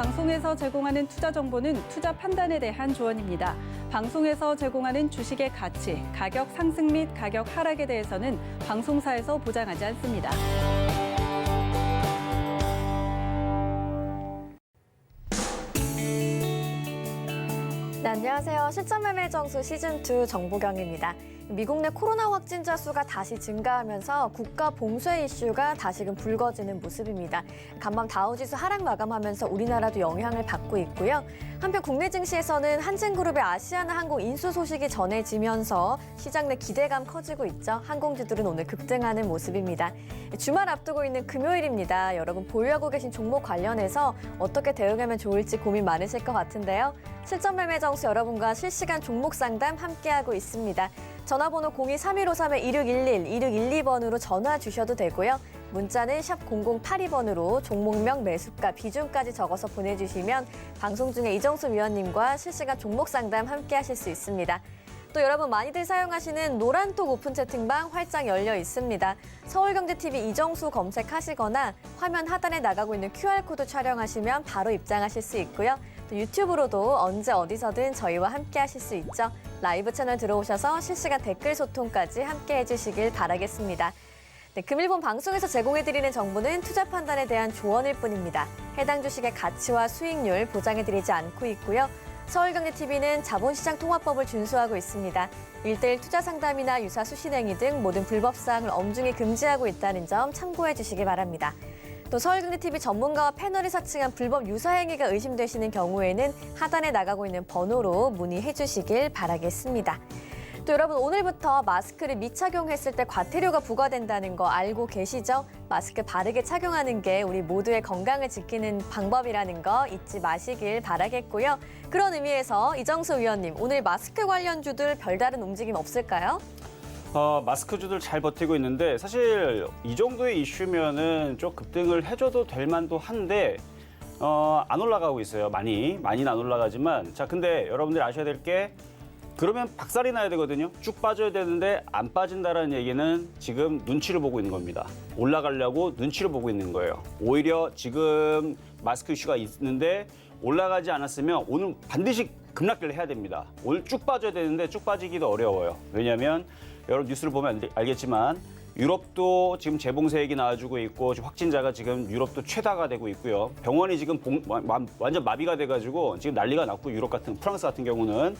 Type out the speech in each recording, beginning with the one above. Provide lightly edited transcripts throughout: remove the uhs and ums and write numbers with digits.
방송에서 제공하는 투자 정보는 투자 판단에 대한 조언입니다. 방송에서 제공하는 주식의 가치, 가격 상승 및 가격 하락에 대해서는 방송사에서 보장하지 않습니다. 네, 안녕하세요. 실전매매 정수 시즌2 정보경입니다. 미국 내 코로나 확진자 수가 다시 증가하면서 국가 봉쇄 이슈가 다시금 불거지는 모습입니다. 간밤 다우지수 하락 마감하면서 우리나라도 영향을 받고 있고요. 한편 국내 증시에서는 한진그룹의 아시아나항공 인수 소식이 전해지면서 시장 내 기대감 커지고 있죠. 항공주들은 오늘 급등하는 모습입니다. 주말 앞두고 있는 금요일입니다. 여러분 보유하고 계신 종목 관련해서 어떻게 대응하면 좋을지 고민 많으실 것 같은데요. 실전매매 정수 여러분과 실시간 종목 상담 함께하고 있습니다. 전화번호 02-3153-2611, 2612번으로 전화 주셔도 되고요. 문자는 샵 0082번으로 종목명, 매수가, 비중까지 적어서 보내주시면 방송 중에 이정수 위원님과 실시간 종목 상담 함께하실 수 있습니다. 또 여러분 많이들 사용하시는 노란톡 오픈 채팅방 활짝 열려 있습니다. 서울경제TV 이정수 검색하시거나 화면 하단에 나가고 있는 QR코드 촬영하시면 바로 입장하실 수 있고요. 또 유튜브로도 언제 어디서든 저희와 함께 하실 수 있죠. 라이브 채널 들어오셔서 실시간 댓글 소통까지 함께 해주시길 바라겠습니다. 네, 금일본 방송에서 제공해드리는 정보는 투자 판단에 대한 조언일 뿐입니다. 해당 주식의 가치와 수익률 보장해드리지 않고 있고요. 서울경제TV는 자본시장 통화법을 준수하고 있습니다. 1:1 투자 상담이나 유사 수신행위 등 모든 불법 사항을 엄중히 금지하고 있다는 점 참고해 주시기 바랍니다. 또 서울경제TV 전문가와 패널이 사칭한 불법 유사행위가 의심되시는 경우에는 하단에 나가고 있는 번호로 문의해 주시길 바라겠습니다. 또 여러분 오늘부터 마스크를 미착용했을 때 과태료가 부과된다는 거 알고 계시죠? 마스크 바르게 착용하는 게 우리 모두의 건강을 지키는 방법이라는 거 잊지 마시길 바라겠고요. 그런 의미에서 이정수 위원님, 오늘 마스크 관련주들 별다른 움직임 없을까요? 마스크주들 잘 버티고 있는데 사실 이 정도의 이슈면은 좀 급등을 해줘도 될 만도 한데 안 올라가고 있어요. 많이는 안 올라가지만 자 근데 여러분들이 아셔야 될 게 그러면 박살이 나야 되거든요. 쭉 빠져야 되는데 안 빠진다는 얘기는 지금 눈치를 보고 있는 겁니다. 올라가려고 눈치를 보고 있는 거예요. 오히려 지금 마스크 이슈가 있는데 올라가지 않았으면 오늘 반드시 급락기를 해야 됩니다. 오늘 쭉 빠져야 되는데 쭉 빠지기도 어려워요. 왜냐하면 여러분 뉴스를 보면 알겠지만 유럽도 지금 재봉쇄 얘기 나와주고 있고 확진자가 지금 유럽도 최다가 되고 있고요. 병원이 지금 완전 마비가 돼가지고 지금 난리가 났고 유럽 같은 프랑스 같은 경우는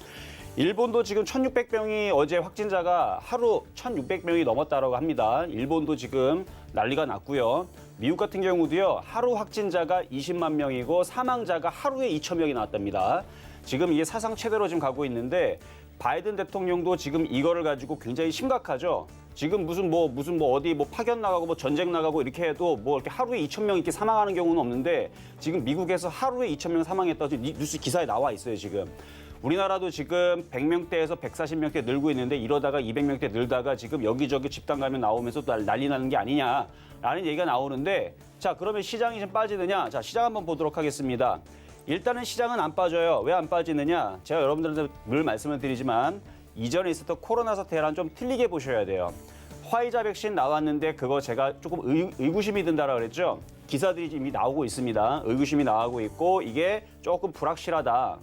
일본도 지금 1,600명이 어제 확진자가 하루 1,600명이 넘었다라고 합니다. 일본도 지금 난리가 났고요. 미국 같은 경우도요. 하루 확진자가 20만 명이고 사망자가 하루에 2,000명이 나왔답니다. 지금 이게 사상 최대로 지금 가고 있는데 바이든 대통령도 지금 이거를 가지고 굉장히 심각하죠. 지금 무슨 어디 파견 나가고 전쟁 나가고 이렇게 해도 이렇게 하루에 2,000명 이렇게 사망하는 경우는 없는데 지금 미국에서 하루에 2,000명 사망했다고 뉴스 기사에 나와 있어요, 지금. 우리나라도 지금 100명대에서 140명대 늘고 있는데 이러다가 200명대 늘다가 지금 여기저기 집단 감염 나오면서 또 난리 나는 게 아니냐라는 얘기가 나오는데 자, 그러면 시장이 좀 빠지느냐? 자, 시장 한번 보도록 하겠습니다. 일단은 시장은 안 빠져요. 왜 안 빠지느냐? 제가 여러분들한테 늘 말씀을 드리지만 이전에 있었던 코로나 사태랑 좀 틀리게 보셔야 돼요. 화이자 백신 나왔는데 그거 제가 조금 의구심이 든다라 그랬죠. 기사들이 이미 나오고 있습니다. 의구심이 나오고 있고 이게 조금 불확실하다.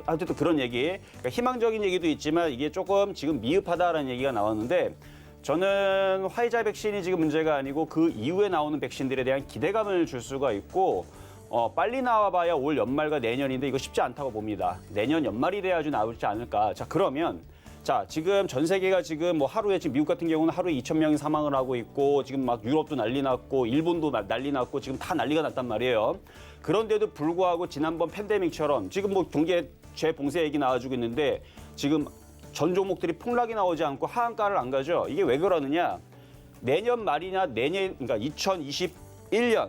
어쨌든 그런 얘기. 그러니까 희망적인 얘기도 있지만 이게 조금 지금 미흡하다라는 얘기가 나왔는데 저는 화이자 백신이 지금 문제가 아니고 그 이후에 나오는 백신들에 대한 기대감을 줄 수가 있고 빨리 나와봐야 올 연말과 내년인데 이거 쉽지 않다고 봅니다. 내년 연말이 돼야지 나오지 않을까. 자, 그러면 자, 지금 전 세계가 지금 하루에 지금 미국 같은 경우는 하루에 2,000명이 사망을 하고 있고 지금 막 유럽도 난리 났고 일본도 난리 났고 지금 다 난리가 났단 말이에요. 그런데도 불구하고 지난번 팬데믹처럼 지금 경제 재봉쇄 얘기 나와주고 있는데 지금 전 종목들이 폭락이 나오지 않고 하한가를 안 가죠. 이게 왜 그러느냐? 내년 말이냐 그러니까 2021년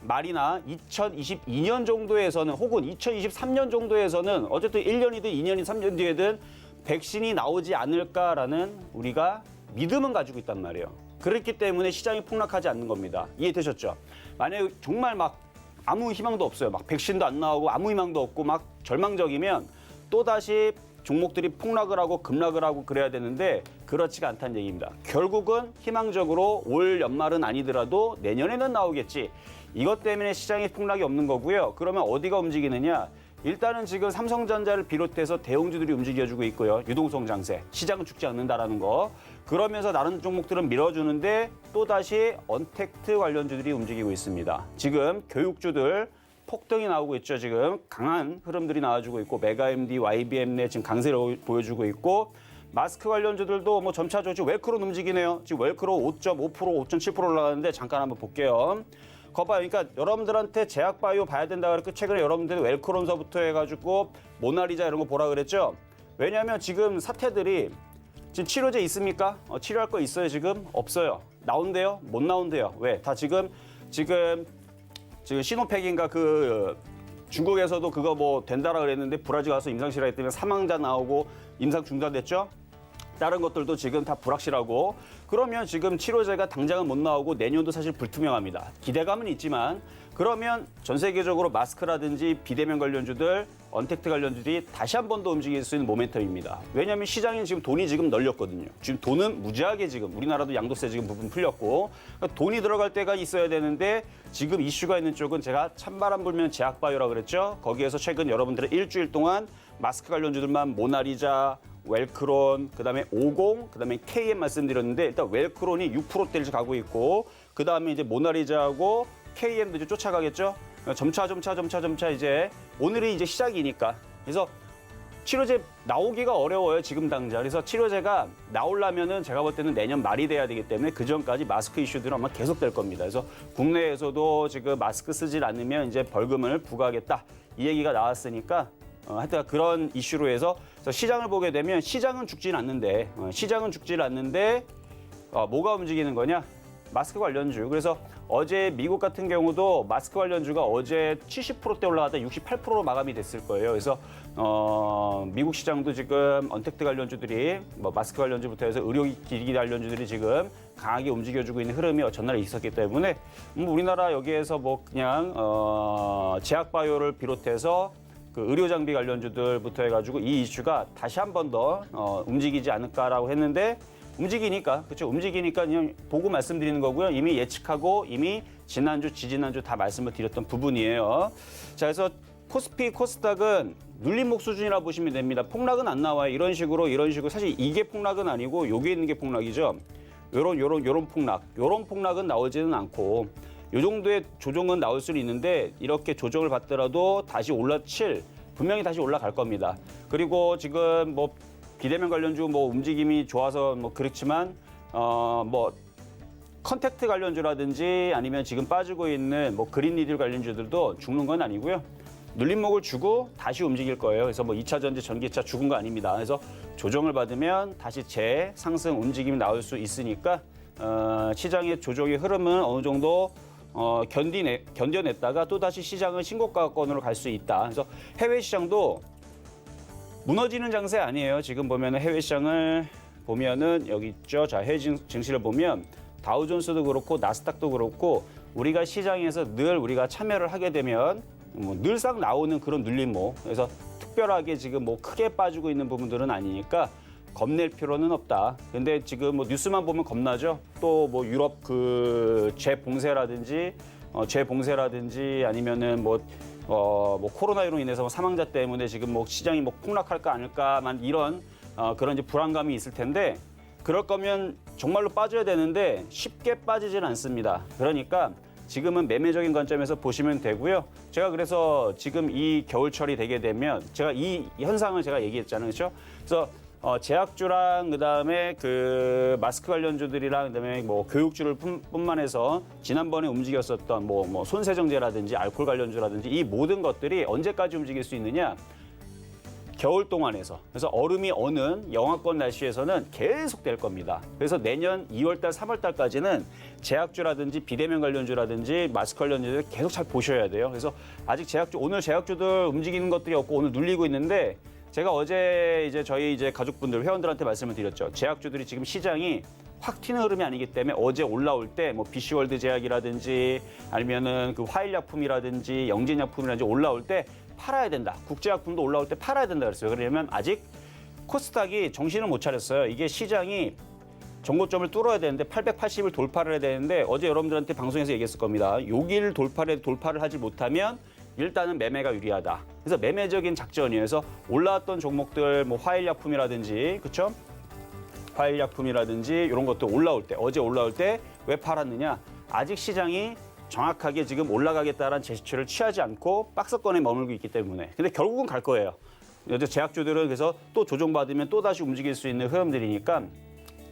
말이나 2022년 정도에서는 혹은 2023년 정도에서는 어쨌든 1년이든 2년이든 3년 뒤에든 백신이 나오지 않을까라는 우리가 믿음은 가지고 있단 말이에요. 그렇기 때문에 시장이 폭락하지 않는 겁니다. 이해되셨죠? 만약에 정말 막 아무 희망도 없어요. 막 백신도 안 나오고 아무 희망도 없고 막 절망적이면 또다시 종목들이 폭락을 하고 급락을 하고 그래야 되는데 그렇지가 않다는 얘기입니다. 결국은 희망적으로 올 연말은 아니더라도 내년에는 나오겠지. 이것 때문에 시장에 폭락이 없는 거고요. 그러면 어디가 움직이느냐? 일단은 지금 삼성전자를 비롯해서 대형주들이 움직여주고 있고요. 유동성 장세, 시장은 죽지 않는다라는 거. 그러면서 다른 종목들은 밀어주는데 또다시 언택트 관련주들이 움직이고 있습니다. 지금 교육주들 폭등이 나오고 있죠. 지금 강한 흐름들이 나와주고 있고 메가MD, YBM 지금 강세를 보여주고 있고 마스크 관련주들도 뭐 점차 조지 웰크론 움직이네요. 지금 웰크로 5.5%, 5.7% 올라가는데 잠깐 한번 볼게요. 거봐요. 그러니까 여러분들한테 제약바이오 봐야 된다 그랬고 최근에 여러분들 웰크론서부터 해가지고 모나리자 이런 거 보라 그랬죠. 왜냐하면 지금 사태들이 지금 치료제 있습니까? 치료할 거 있어요 지금? 없어요. 나온대요? 못 나온대요. 왜? 다 지금 시노팩인가 그 중국에서도 그거 뭐 된다라 그랬는데 브라질 가서 임상실험했기 때문에 사망자 나오고 임상 중단됐죠. 다른 것들도 지금 다 불확실하고 그러면 지금 치료제가 당장은 못 나오고 내년도 사실 불투명합니다. 기대감은 있지만 그러면 전 세계적으로 마스크라든지 비대면 관련주들, 언택트 관련주들이 다시 한 번 더 움직일 수 있는 모멘텀입니다. 왜냐하면 시장에 지금 돈이 지금 널렸거든요. 지금 돈은 무지하게 지금 우리나라도 양도세 지금 부분 풀렸고 그러니까 돈이 들어갈 때가 있어야 되는데 지금 이슈가 있는 쪽은 제가 찬바람 불면 제약바이오라 그랬죠. 거기에서 최근 여러분들의 일주일 동안 마스크 관련주들만 모나리자, 웰크론, 그다음에 50, 그다음에 KM 말씀드렸는데 일단 웰크론이 6%대를 가고 있고 그다음에 이제 모나리자하고 KM도 이제 쫓아가겠죠. 점차 이제 오늘이 이제 시작이니까 그래서 치료제 나오기가 어려워요 지금 당장. 그래서 치료제가 나오려면은 제가 볼 때는 내년 말이 돼야 되기 때문에 그 전까지 마스크 이슈들은 아마 계속될 겁니다. 그래서 국내에서도 지금 마스크 쓰질 않으면 이제 벌금을 부과하겠다 이 얘기가 나왔으니까. 하여튼 그런 이슈로 해서 시장을 보게 되면 시장은 죽진 않는데 뭐가 움직이는 거냐? 마스크 관련주. 그래서 어제 미국 같은 경우도 마스크 관련주가 어제 70%대 올라갔다 68%로 마감이 됐을 거예요. 그래서 미국 시장도 지금 언택트 관련주들이 뭐 마스크 관련주부터 해서 의료기기 관련주들이 지금 강하게 움직여주고 있는 흐름이 전날에 있었기 때문에 우리나라 여기에서 뭐 그냥 제약바이오를 비롯해서 그 의료장비 관련주들부터 해가지고 이 이슈가 다시 한 번 더 움직이지 않을까라고 했는데 움직이니까 그렇죠. 움직이니까 그냥 보고 말씀드리는 거고요. 이미 예측하고 이미 지난주, 지지난주 다 말씀을 드렸던 부분이에요. 자, 그래서 코스피, 코스닥은 눌림목 수준이라 보시면 됩니다. 폭락은 안 나와요. 이런 식으로 사실 이게 폭락은 아니고 요게 있는 게 폭락이죠. 요런 폭락, 요런 폭락은 나오지는 않고. 요 정도의 조정은 나올 수는 있는데 이렇게 조정을 받더라도 다시 분명히 다시 올라갈 겁니다. 그리고 지금 뭐 비대면 관련주 뭐 움직임이 좋아서 뭐 그렇지만 뭐 컨택트 관련주라든지 아니면 지금 빠지고 있는 뭐 그린니들 관련주들도 죽는 건 아니고요. 눌림목을 주고 다시 움직일 거예요. 그래서 뭐 2차 전지, 전기차 죽은 거 아닙니다. 그래서 조정을 받으면 다시 재상승 움직임이 나올 수 있으니까 시장의 조정의 흐름은 어느 정도 견뎌냈다가 또다시 시장은 신고가권으로 갈 수 있다. 그래서 해외 시장도 무너지는 장세 아니에요. 지금 보면은 해외 시장을 보면은 여기 있죠. 자, 해외 증시를 보면 다우존스도 그렇고 나스닥도 그렇고 우리가 시장에서 늘 우리가 참여를 하게 되면 늘상 나오는 그런 눌림목. 그래서 특별하게 지금 뭐 크게 빠지고 있는 부분들은 아니니까 겁낼 필요는 없다. 근데 지금 뭐 뉴스만 보면 겁나죠. 또 뭐 유럽 그 재봉쇄라든지 아니면은 뭐 코로나로 인해서 뭐 사망자 때문에 지금 뭐 시장이 뭐 폭락할까 아닐까만 이런 그런 이제 불안감이 있을 텐데 그럴 거면 정말로 빠져야 되는데 쉽게 빠지진 않습니다. 그러니까 지금은 매매적인 관점에서 보시면 되고요. 제가 그래서 지금 이 겨울철이 되게 되면 제가 이 현상을 제가 얘기했잖아요. 그렇죠? 그래서 제약주랑 그다음에 그 마스크 관련주들이랑 그다음에 뭐 교육주를 뿐만 해서 지난번에 움직였었던 뭐 손세정제라든지 알코올 관련주라든지 이 모든 것들이 언제까지 움직일 수 있느냐? 겨울 동안에서. 그래서 얼음이 어는 영하권 날씨에서는 계속 될 겁니다. 그래서 내년 2월달, 3월달까지는 제약주라든지 비대면 관련주라든지 마스크 관련주들 계속 잘 보셔야 돼요. 그래서 아직 오늘 제약주들 움직이는 것들이 없고 오늘 눌리고 있는데 제가 어제 이제 저희 가족분들 회원들한테 말씀을 드렸죠. 제약주들이 지금 시장이 확 튀는 흐름이 아니기 때문에 어제 올라올 때 뭐 BC월드 제약이라든지 아니면은 그 화일약품이라든지 영진약품이라든지 올라올 때 팔아야 된다. 국제약품도 올라올 때 팔아야 된다 그랬어요. 그러면 아직 코스닥이 정신을 못 차렸어요. 이게 시장이 정고점을 뚫어야 되는데 880을 돌파를 해야 되는데 어제 여러분들한테 방송에서 얘기했을 겁니다. 여기를 돌파를 하지 못하면 일단은 매매가 유리하다. 그래서 매매적인 작전이어서 올라왔던 종목들 뭐 화일약품이라든지 그렇죠? 화일약품이라든지 이런 것도 올라올 때 어제 올라올 때 왜 팔았느냐? 아직 시장이 정확하게 지금 올라가겠다라는 제스처를 취하지 않고 박스권에 머물고 있기 때문에. 근데 결국은 갈 거예요. 어제 제약주들은 그래서 또 조정받으면 또 다시 움직일 수 있는 흐름들이니까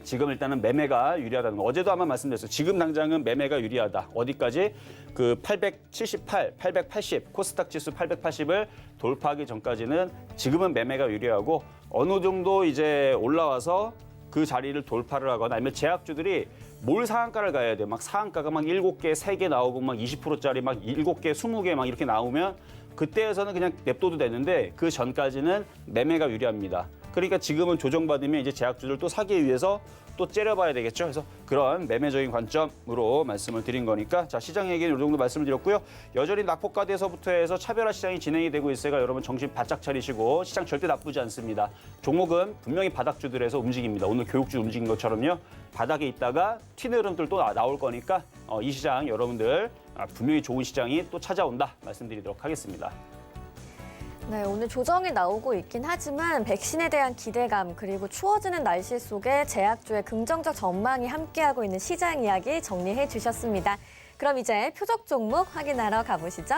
지금 일단은 매매가 유리하다는 거. 어제도 아마 말씀드렸어요. 지금 당장은 매매가 유리하다. 어디까지? 그 878, 880, 코스닥 지수 880을 돌파하기 전까지는 지금은 매매가 유리하고 어느 정도 이제 올라와서 그 자리를 돌파를 하거나 아니면 제약주들이 뭘 상한가를 가야 돼요. 막 상한가가 막 7개, 3개 나오고 막 20%짜리 막 7개, 20개 막 이렇게 나오면 그때에서는 그냥 냅둬도 되는데 그 전까지는 매매가 유리합니다. 그러니까 지금은 조정받으면 이제 제약주들 또 사기 위해서 또 째려봐야 되겠죠. 그래서 그런 매매적인 관점으로 말씀을 드린 거니까 자 시장 얘기는 이 정도 말씀을 드렸고요. 여전히 낙폭과대에서부터 해서 차별화 시장이 진행이 되고 있으니까 여러분 정신 바짝 차리시고 시장 절대 나쁘지 않습니다. 종목은 분명히 바닥주들에서 움직입니다. 오늘 교육주 움직인 것처럼요. 바닥에 있다가 튀는 흐름들 또 나올 거니까 이 시장 여러분들 분명히 좋은 시장이 또 찾아온다 말씀드리도록 하겠습니다. 네, 오늘 조정이 나오고 있긴 하지만 백신에 대한 기대감 그리고 추워지는 날씨 속에 제약주의 긍정적 전망이 함께하고 있는 시장 이야기 정리해 주셨습니다. 그럼 이제 표적 종목 확인하러 가보시죠.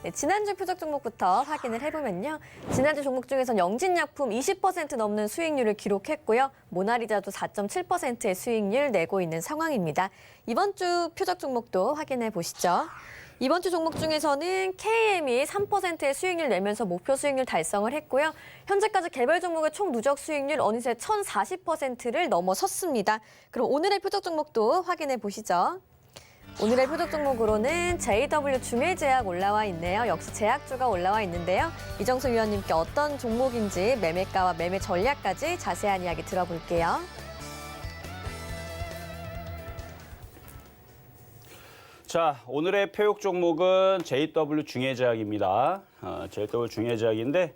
네, 지난주 표적 종목부터 확인을 해보면요. 지난주 종목 중에선 영진약품 20% 넘는 수익률을 기록했고요. 모나리자도 4.7%의 수익률 내고 있는 상황입니다. 이번 주 표적 종목도 확인해 보시죠. 이번 주 종목 중에서는 KM이 3%의 수익률 내면서 목표 수익률 달성을 했고요. 현재까지 개별 종목의 총 누적 수익률 어느새 1040%를 넘어섰습니다. 그럼 오늘의 표적 종목도 확인해 보시죠. 오늘의 표적 종목으로는 JW 중일제약 올라와 있네요. 역시 제약주가 올라와 있는데요. 이정수 위원님께 어떤 종목인지 매매가와 매매 전략까지 자세한 이야기 들어볼게요. 자, 오늘의 표육 종목은 JW 중해제약입니다. JW 중해제약인데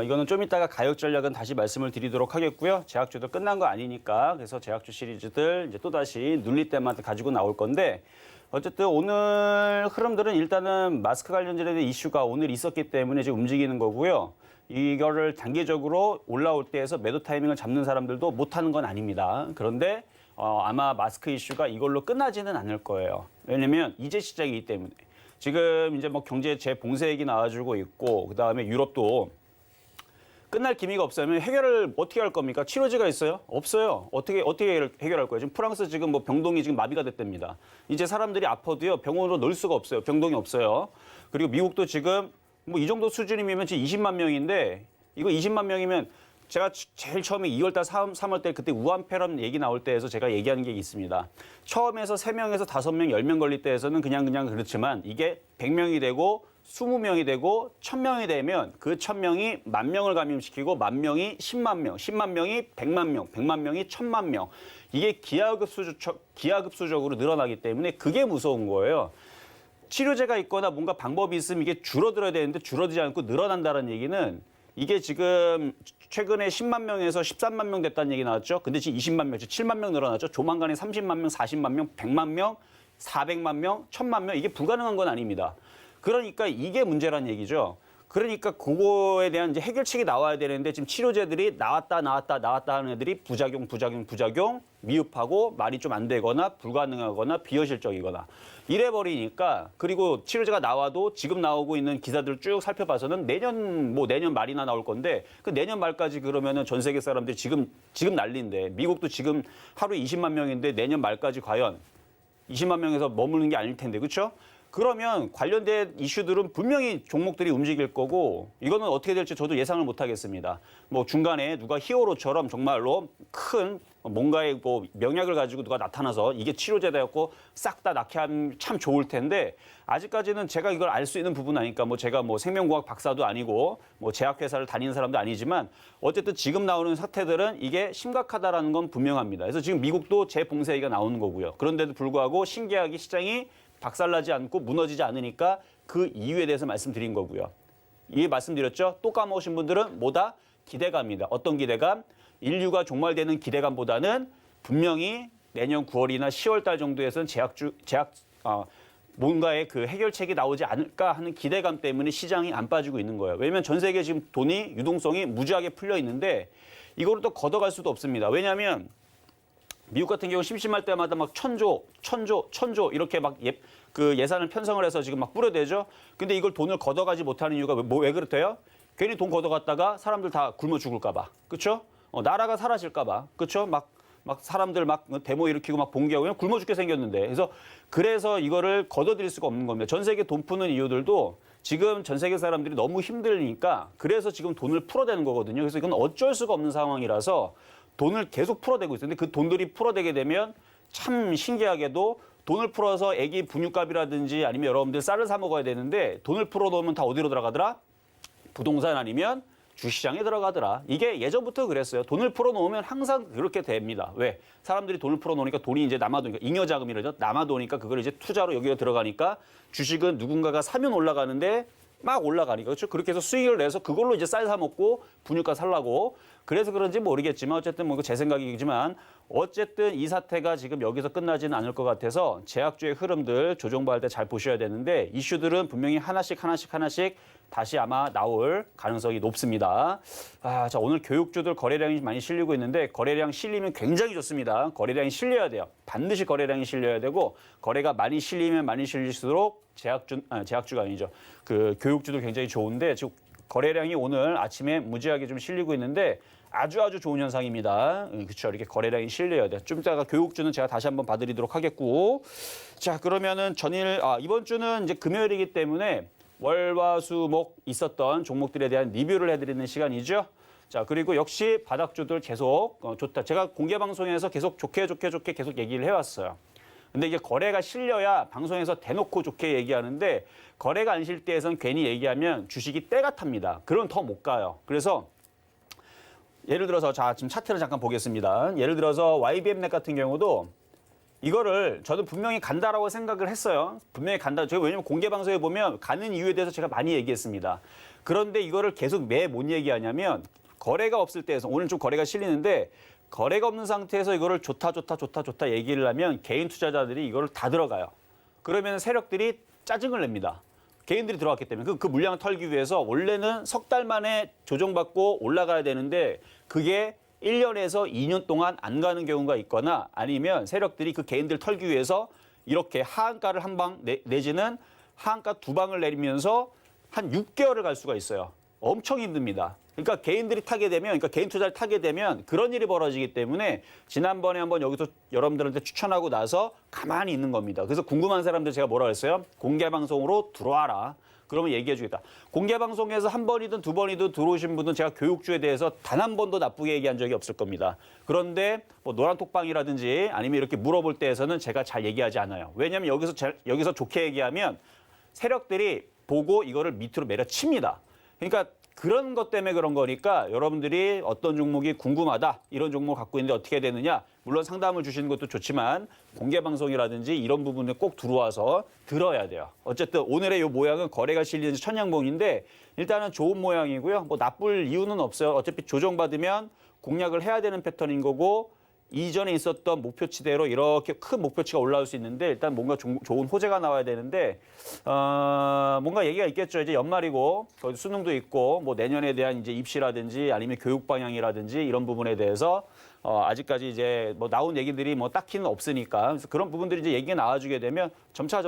이거는 좀 이따가 가격 전략은 다시 말씀을 드리도록 하겠고요. 제약주도 끝난 거 아니니까 그래서 제약주 시리즈들 이제 또 다시 눌릴 때마다 가지고 나올 건데 어쨌든 오늘 흐름들은 일단은 마스크 관련된 이슈가 오늘 있었기 때문에 지금 움직이는 거고요. 이거를 단기적으로 올라올 때에서 매도 타이밍을 잡는 사람들도 못하는 건 아닙니다. 그런데 아마 마스크 이슈가 이걸로 끝나지는 않을 거예요. 왜냐면 이제 시작이기 때문에. 지금 이제 뭐 경제 재봉쇄액이 나와주고 있고 그다음에 유럽도 끝날 기미가 없으면 해결을 어떻게 할 겁니까? 치료제가 있어요? 없어요. 어떻게 해결할 거예요? 지금 프랑스 지금 뭐 병동이 지금 마비가 됐답니다. 이제 사람들이 아파도요 병원으로 넣을 수가 없어요. 병동이 없어요. 그리고 미국도 지금 뭐 이 정도 수준이면 지금 20만 명인데 이거 20만 명이면 제가 제일 처음에 2월달, 3월 때 그때 우한폐렴 얘기 나올 때에서 제가 얘기하는 게 있습니다. 처음에서 3명에서 5명, 10명 걸릴 때에서는 그냥 그렇지만 이게 100명이 되고 20명이 되고 1000명이 되면 그 1000명이 10,000명을 감염시키고 10,000명이 10만 명, 10만 명이 100만 명, 100만 명이 1000만 명. 이게 기하급수적으로 늘어나기 때문에 그게 무서운 거예요. 치료제가 있거나 뭔가 방법이 있으면 이게 줄어들어야 되는데 줄어들지 않고 늘어난다는 얘기는 이게 지금 최근에 10만 명에서 13만 명 됐다는 얘기 나왔죠. 근데 지금 20만 명, 7만 명 늘어났죠. 조만간에 30만 명, 40만 명, 100만 명, 400만 명, 1000만 명 이게 불가능한 건 아닙니다. 그러니까 이게 문제란 얘기죠. 그러니까 그거에 대한 이제 해결책이 나와야 되는데 지금 치료제들이 나왔다 하는 애들이 부작용 미흡하고 말이 좀 안 되거나 불가능하거나 비현실적이거나 이래버리니까 그리고 치료제가 나와도 지금 나오고 있는 기사들 쭉 살펴봐서는 내년 말이나 나올 건데 그 내년 말까지 그러면은 전 세계 사람들이 지금 난리인데 미국도 지금 하루에 20만 명인데 내년 말까지 과연 20만 명에서 머무는 게 아닐 텐데 그렇죠? 그러면 관련된 이슈들은 분명히 종목들이 움직일 거고 이거는 어떻게 될지 저도 예상을 못 하겠습니다. 뭐 중간에 누가 히어로처럼 정말로 큰 뭔가의 뭐 명약을 가지고 누가 나타나서 이게 치료제다였고 싹 다 낫게 하면 참 좋을 텐데 아직까지는 제가 이걸 알 수 있는 부분 아니까 뭐 제가 뭐 생명공학 박사도 아니고 뭐 제약회사를 다니는 사람도 아니지만 어쨌든 지금 나오는 사태들은 이게 심각하다라는 건 분명합니다. 그래서 지금 미국도 재봉쇄가 나오는 거고요. 그런데도 불구하고 신기하게 시장이 박살나지 않고 무너지지 않으니까 그 이유에 대해서 말씀드린 거고요. 이해 말씀드렸죠? 또 까먹으신 분들은 뭐다? 기대감입니다. 어떤 기대감? 인류가 종말되는 기대감보다는 분명히 내년 9월이나 10월 달 정도에서는 뭔가의 그 해결책이 나오지 않을까 하는 기대감 때문에 시장이 안 빠지고 있는 거예요. 왜냐하면 전 세계 지금 돈이 유동성이 무지하게 풀려 있는데 이거를 또 걷어갈 수도 없습니다. 왜냐하면 미국 같은 경우 심심할 때마다 막 천조 이렇게 막 그 예산을 편성을 해서 지금 막 뿌려대죠. 근데 이걸 돈을 걷어가지 못하는 이유가 왜 그렇대요? 괜히 돈 걷어갔다가 사람들 다 굶어 죽을까 봐. 그렇죠? 나라가 사라질까 봐. 그렇죠? 막 사람들 막 데모 일으키고 막 봉기하고 그냥 굶어 죽게 생겼는데. 그래서 이거를 걷어들일 수가 없는 겁니다. 전 세계 돈 푸는 이유들도 지금 전 세계 사람들이 너무 힘들니까 그래서 지금 돈을 풀어대는 거거든요. 그래서 이건 어쩔 수가 없는 상황이라서 돈을 계속 풀어대고 있어요. 근데 그 돈들이 풀어대게 되면 참 신기하게도 돈을 풀어서 애기 분유값이라든지 아니면 여러분들 쌀을 사 먹어야 되는데 돈을 풀어놓으면 다 어디로 들어가더라? 부동산 아니면 주시장에 들어가더라. 이게 예전부터 그랬어요. 돈을 풀어놓으면 항상 그렇게 됩니다. 왜? 사람들이 돈을 풀어놓으니까 돈이 이제 남아도니까 잉여자금이라죠. 남아도니까 그걸 이제 투자로 여기로 들어가니까 주식은 누군가가 사면 올라가는데 막 올라가니까 그렇죠. 그렇게 해서 수익을 내서 그걸로 이제 쌀 사 먹고 분유값 살라고. 그래서 그런지 모르겠지만 어쨌든 뭐 제 생각이지만 어쨌든 이 사태가 지금 여기서 끝나지는 않을 것 같아서 제약주의 흐름들 조정받을 때 잘 보셔야 되는데 이슈들은 분명히 하나씩 다시 아마 나올 가능성이 높습니다. 자, 오늘 교육주들 거래량이 많이 실리고 있는데 거래량 실리면 굉장히 좋습니다. 거래량이 실려야 돼요. 반드시 거래량이 실려야 되고 거래가 많이 실리면 많이 실릴수록 제약주가 아니죠. 그 교육주들 굉장히 좋은데 지금 거래량이 오늘 아침에 무지하게 좀 실리고 있는데 아주 좋은 현상입니다. 그렇죠. 이렇게 거래량이 실려야 돼요. 좀 이따가 교육주는 제가 다시 한번 봐드리도록 하겠고. 자, 그러면은 이번 주는 이제 금요일이기 때문에 월화수목 있었던 종목들에 대한 리뷰를 해드리는 시간이죠. 자, 그리고 역시 바닥주들 계속 좋다. 제가 공개 방송에서 계속 좋게 계속 얘기를 해왔어요. 근데 이게 거래가 실려야 방송에서 대놓고 좋게 얘기하는데 거래가 안 실 때에선 괜히 얘기하면 주식이 때가 탑니다. 그럼 더 못 가요. 그래서 예를 들어서 지금 차트를 잠깐 보겠습니다. 예를 들어서 YBM넷 같은 경우도 이거를 저도 분명히 간다라고 생각을 했어요. 분명히 간다. 제가 왜냐면 공개 방송에 보면 가는 이유에 대해서 제가 많이 얘기했습니다. 그런데 이거를 계속 못 얘기하냐면 거래가 없을 때에서 오늘 좀 거래가 실리는데 거래가 없는 상태에서 이거를 좋다 얘기를 하면 개인 투자자들이 이거를 다 들어가요. 그러면 세력들이 짜증을 냅니다. 개인들이 들어왔기 때문에 그 물량을 털기 위해서 원래는 석 달 만에 조정받고 올라가야 되는데 그게 1년에서 2년 동안 안 가는 경우가 있거나 아니면 세력들이 그 개인들 털기 위해서 이렇게 하한가를 한 방 내지는 하한가 두 방을 내리면서 한 6개월을 갈 수가 있어요. 엄청 힘듭니다. 그러니까 개인들이 타게 되면, 그러니까 개인 투자를 타게 되면 그런 일이 벌어지기 때문에 지난번에 한번 여기서 여러분들한테 추천하고 나서 가만히 있는 겁니다. 그래서 궁금한 사람들 제가 뭐라 그랬어요? 공개 방송으로 들어와라. 그러면 얘기해 주겠다. 공개 방송에서 한 번이든 두 번이든 들어오신 분은 제가 교육주에 대해서 단 한 번도 나쁘게 얘기한 적이 없을 겁니다. 그런데 뭐 노란톡방이라든지 아니면 이렇게 물어볼 때에서는 제가 잘 얘기하지 않아요. 왜냐하면 여기서 좋게 얘기하면 세력들이 보고 이거를 밑으로 내려칩니다. 그러니까 그런 것 때문에 그런 거니까 여러분들이 어떤 종목이 궁금하다, 이런 종목을 갖고 있는데 어떻게 되느냐, 물론 상담을 주시는 것도 좋지만 공개 방송이라든지 이런 부분에 꼭 들어와서 들어야 돼요. 어쨌든 오늘의 이 모양은 거래가 실리는 천양봉인데 일단은 좋은 모양이고요. 뭐 나쁠 이유는 없어요. 어차피 조정받으면 공략을 해야 되는 패턴인 거고 이전에 있었던 목표치대로 이렇게 큰 목표치가 올라올 수 있는데 일단 뭔가 좋은 호재가 나와야 되는데 뭔가 얘기가 있겠죠. 이제 연말이고 거기 수능도 있고 뭐 내년에 대한 이제 입시라든지 아니면 교육 방향이라든지 이런 부분에 대해서 아직까지 이제 뭐 나온 얘기들이 뭐 딱히는 없으니까 그래서 그런 부분들이 이제 얘기가 나와주게 되면 점차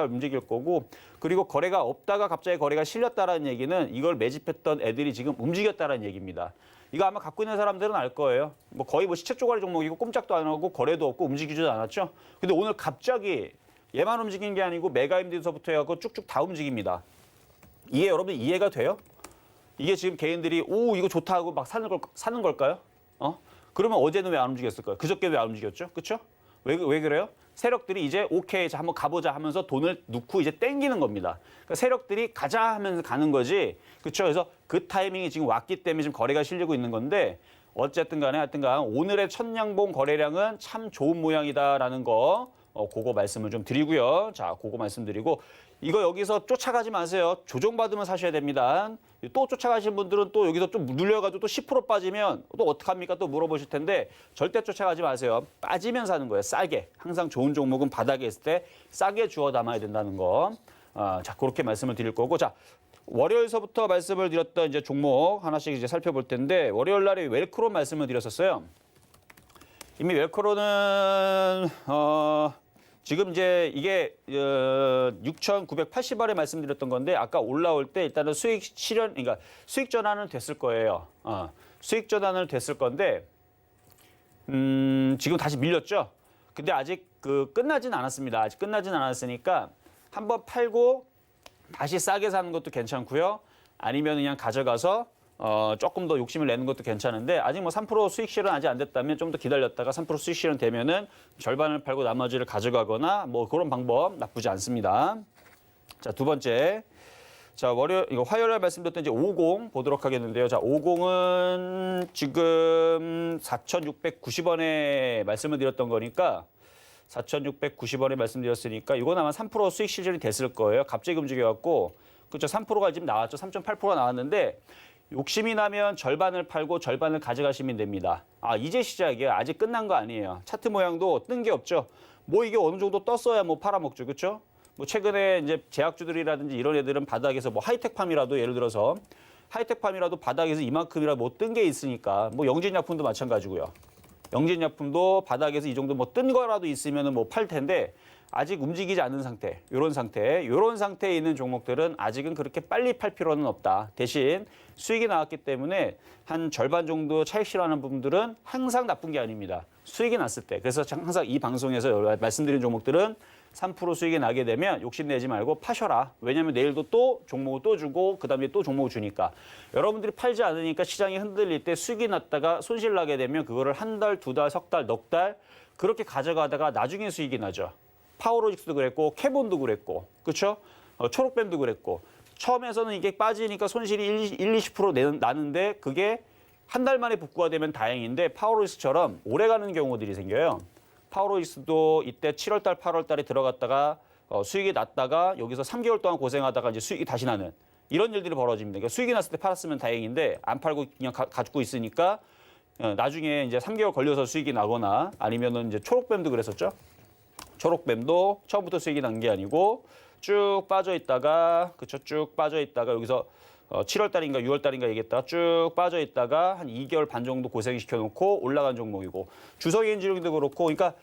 움직일 거고 그리고 거래가 없다가 갑자기 거래가 실렸다라는 얘기는 이걸 매집했던 애들이 지금 움직였다라는 얘기입니다. 이거 아마 갖고 있는 사람들은 알 거예요. 뭐 거의 뭐 시체 쪼가리 종목이고 꼼짝도 안 하고 거래도 없고 움직이지도 않았죠. 근데 오늘 갑자기 얘만 움직인 게 아니고 메가임디서부터 해갖고 쭉쭉 다 움직입니다. 이게 여러분 이해가 돼요? 이게 지금 개인들이 이거 좋다 하고 막 사는 걸까요? 그러면 어제는 왜 안 움직였을까요? 그저께 왜 안 움직였죠? 그렇죠? 왜 그래요? 세력들이 이제 오케이 한번 가보자 하면서 돈을 넣고 이제 땡기는 겁니다. 그러니까 세력들이 가자 하면서 가는 거지. 그렇죠? 그래서 그 타이밍이 지금 왔기 때문에 지금 거래가 실리고 있는 건데 어쨌든 간에 하여튼간 오늘의 천냥봉 거래량은 참 좋은 모양이다라는 거 그거 말씀을 좀 드리고요. 자, 그거 말씀드리고 이거 여기서 쫓아가지 마세요. 조정받으면 사셔야 됩니다. 또 쫓아가신 분들은 또 여기서 좀 눌려가지고 또 10% 빠지면 또 어떡합니까? 또 물어보실 텐데 절대 쫓아가지 마세요. 빠지면 사는 거예요. 싸게. 항상 좋은 종목은 바닥에 있을 때 싸게 주워 담아야 된다는 거. 자, 그렇게 말씀을 드릴 거고. 자, 월요일서부터 말씀을 드렸던 이제 종목 하나씩 이제 살펴볼 텐데 월요일 날에 웰크로 말씀을 드렸었어요. 이미 웰크로는 지금 이제 이게 6,980원에 말씀드렸던 건데 아까 올라올 때 일단은 수익 실현, 그러니까 수익 전환은 됐을 거예요. 수익 전환은 됐을 건데 지금 다시 밀렸죠. 근데 아직 끝나진 않았습니다. 아직 끝나진 않았으니까 한번 팔고 다시 싸게 사는 것도 괜찮고요. 아니면 그냥 가져가서 조금 더 욕심을 내는 것도 괜찮은데 아직 뭐 3% 수익 실현 아직 안 됐다면 좀 더 기다렸다가 3% 수익 실현 되면은 절반을 팔고 나머지를 가져가거나 뭐 그런 방법 나쁘지 않습니다. 자, 두 번째. 자, 이거 화요일에 말씀드렸던 이제 50 보도록 하겠는데요. 자, 50은 지금 4,690원에 말씀을 드렸던 거니까 4,690원에 말씀드렸으니까 이건 아마 3% 수익 실현이 됐을 거예요. 갑자기 움직여갖고 그렇죠. 3%가 지금 나왔죠. 3.8%가 나왔는데 욕심이 나면 절반을 팔고 절반을 가져가시면 됩니다. 이제 시작이에요. 아직 끝난 거 아니에요. 차트 모양도 뜬 게 없죠. 뭐 이게 어느 정도 떴어야 뭐 팔아먹죠. 그렇죠? 뭐 최근에 이제 제약주들이라든지 이런 애들은 바닥에서 뭐 하이텍팜이라도 예를 들어서 하이텍팜이라도 바닥에서 이만큼이라도 못 뜬 게 있으니까 뭐 영진약품도 마찬가지고요. 영진약품도 바닥에서 이 정도 뭐 뜬 거라도 있으면 뭐 팔 텐데 아직 움직이지 않은 상태, 이런 상태에 있는 종목들은 아직은 그렇게 빨리 팔 필요는 없다. 대신 수익이 나왔기 때문에 한 절반 정도 차익 실현하는 부분들은 항상 나쁜 게 아닙니다. 수익이 났을 때. 그래서 항상 이 방송에서 말씀드린 종목들은 3% 수익이 나게 되면 욕심내지 말고 파셔라. 왜냐하면 내일도 또 종목을 또 주고 그다음에 또 종목을 주니까. 여러분들이 팔지 않으니까 시장이 흔들릴 때 수익이 났다가 손실 나게 되면 그거를 한 달, 두 달, 석 달, 넉 달 그렇게 가져가다가 나중에 수익이 나죠. 파워로직스도 그랬고 캐본도 그랬고 그렇죠? 초록뱀도 그랬고 처음에서는 이게 빠지니까 손실이 20% 나는데 그게 한 달 만에 복구가 되면 다행인데 파워로직스처럼 오래가는 경우들이 생겨요. 파워로직스도 이때 7월달, 8월달에 들어갔다가 수익이 났다가 여기서 3개월 동안 고생하다가 이제 수익이 다시 나는 이런 일들이 벌어집니다. 그러니까 수익이 났을 때 팔았으면 다행인데 안 팔고 그냥 가지고 있으니까 나중에 이제 3개월 걸려서 수익이 나거나 아니면은 이제 초록뱀도 그랬었죠. 초록뱀도 처음부터 수익이 난 게 아니고 쭉 빠져 있다가 그쵸 쭉 빠져 있다가 여기서 7월 달인가 6월 달인가 얘기했다가 쭉 빠져 있다가 한 2개월 반 정도 고생시켜 놓고 올라간 종목이고 주석엔지니어링도 그렇고 그러니까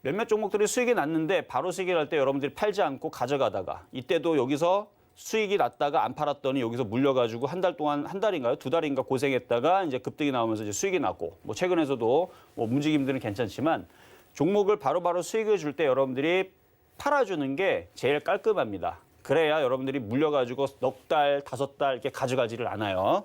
몇몇 종목들이 수익이 났는데 바로 수익이 날 때 여러분들이 팔지 않고 가져가다가 이때도 여기서 수익이 났다가 안 팔았더니 여기서 물려가지고 한 달 동안 한 달인가요? 두 달인가 고생했다가 이제 급등이 나오면서 이제 수익이 났고 뭐 최근에서도 뭐 움직임들은 괜찮지만 종목을 바로바로 수익을 줄 때 여러분들이 팔아주는 게 제일 깔끔합니다. 그래야 여러분들이 물려가지고 넉 달, 다섯 달 이렇게 가져가지를 않아요.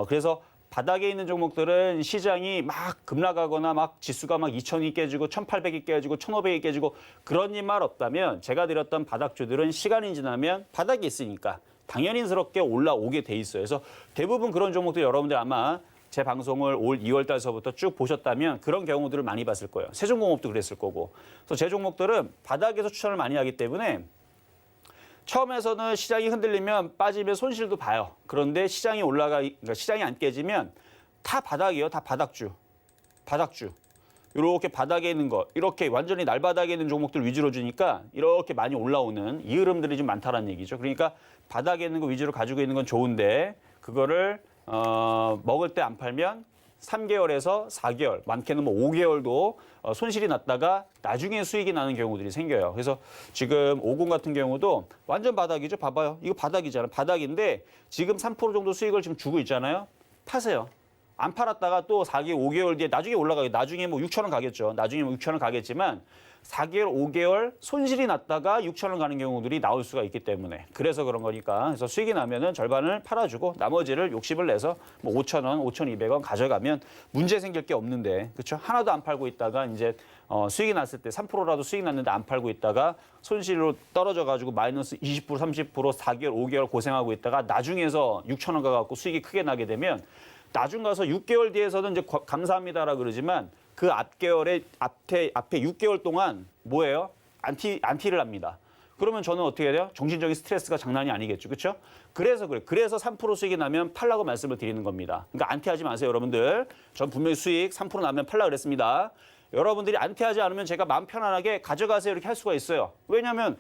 그래서 바닥에 있는 종목들은 시장이 막 급락하거나 막 지수가 막 2,000이 깨지고 1,800이 깨지고 1,500이 깨지고 그런 일만 없다면 제가 드렸던 바닥주들은 시간이 지나면 바닥에 있으니까 당연히스럽게 올라오게 돼 있어요. 그래서 대부분 그런 종목들 여러분들 아마 제 방송을 올 2월 달서부터 쭉 보셨다면 그런 경우들을 많이 봤을 거예요. 세종공업도 그랬을 거고. 그래서 제 종목들은 바닥에서 추천을 많이 하기 때문에 처음에서는 시장이 흔들리면 빠지면 손실도 봐요. 그런데 시장이 그러니까 시장이 안 깨지면 다 바닥이에요. 다 바닥주. 이렇게 바닥에 있는 거, 이렇게 완전히 날바닥에 있는 종목들 위주로 주니까 이렇게 많이 올라오는 이 흐름들이 좀 많다는 얘기죠. 그러니까 바닥에 있는 거 위주로 가지고 있는 건 좋은데 그거를 먹을 때 안 팔면 3개월에서 4개월, 많게는 뭐 5개월도 손실이 났다가 나중에 수익이 나는 경우들이 생겨요. 그래서 지금 50 같은 경우도 완전 바닥이죠. 봐봐요. 이거 바닥이잖아요. 바닥인데 지금 3% 정도 수익을 지금 주고 있잖아요. 파세요. 안 팔았다가 또 4개월, 5개월 뒤에 나중에 올라가게 나중에 뭐 6,000원 가겠죠. 나중에 뭐 6,000원 가겠지만 4개월, 5개월 손실이 났다가 6,000원 가는 경우들이 나올 수가 있기 때문에 그래서 그런 거니까 그래서 수익이 나면은 절반을 팔아주고 나머지를 욕심을 내서 뭐 5,000원, 5,200원 가져가면 문제 생길 게 없는데 그렇죠? 하나도 안 팔고 있다가 이제 수익이 났을 때 3%라도 수익 났는데 안 팔고 있다가 손실로 떨어져 가지고 마이너스 20%, 30% 4개월, 5개월 고생하고 있다가 나중에서 6,000원 가갖고 수익이 크게 나게 되면 나중 가서 6개월 뒤에서는 이제 감사합니다라 그러지만 그 앞 개월에 앞에 6개월 동안 뭐예요? 안티를 합니다. 그러면 저는 어떻게 해야 돼요? 정신적인 스트레스가 장난이 아니겠죠. 그렇죠? 그래서 3% 수익이 나면 팔라고 말씀을 드리는 겁니다. 그러니까 안티하지 마세요, 여러분들. 전 분명히 수익 3% 나면 팔라 그랬습니다. 여러분들이 안티하지 않으면 제가 마음 편안하게 가져가세요 이렇게 할 수가 있어요. 왜냐하면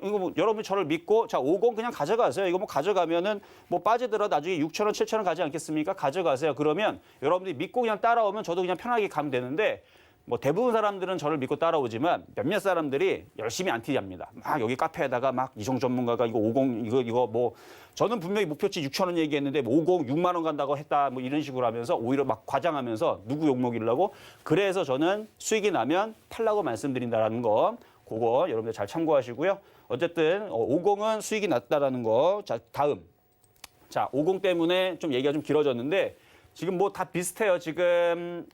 이거 뭐 여러분 저를 믿고 자 50 그냥 가져가세요. 이거 뭐 가져가면은 뭐 빠지더라도 나중에 6,000원, 7,000원 가지 않겠습니까? 가져가세요. 그러면 여러분들이 믿고 그냥 따라오면 저도 그냥 편하게 가면 되는데 뭐 대부분 사람들은 저를 믿고 따라오지만 몇몇 사람들이 열심히 안티합니다. 막 여기 카페에다가 막 이종 전문가가 이거 50 이거 뭐 저는 분명히 목표치 6,000원 얘기했는데 뭐 50 6만 원 간다고 했다 뭐 이런 식으로 하면서 오히려 막 과장하면서 누구 욕먹이려고 그래서 저는 수익이 나면 팔라고 말씀드린다라는 거 그거 여러분들 잘 참고하시고요. 어쨌든 50은 수익이 났다라는 거. 자, 다음. 자, 50 때문에 좀 얘기가 좀 길어졌는데 지금 뭐 다 비슷해요. 지금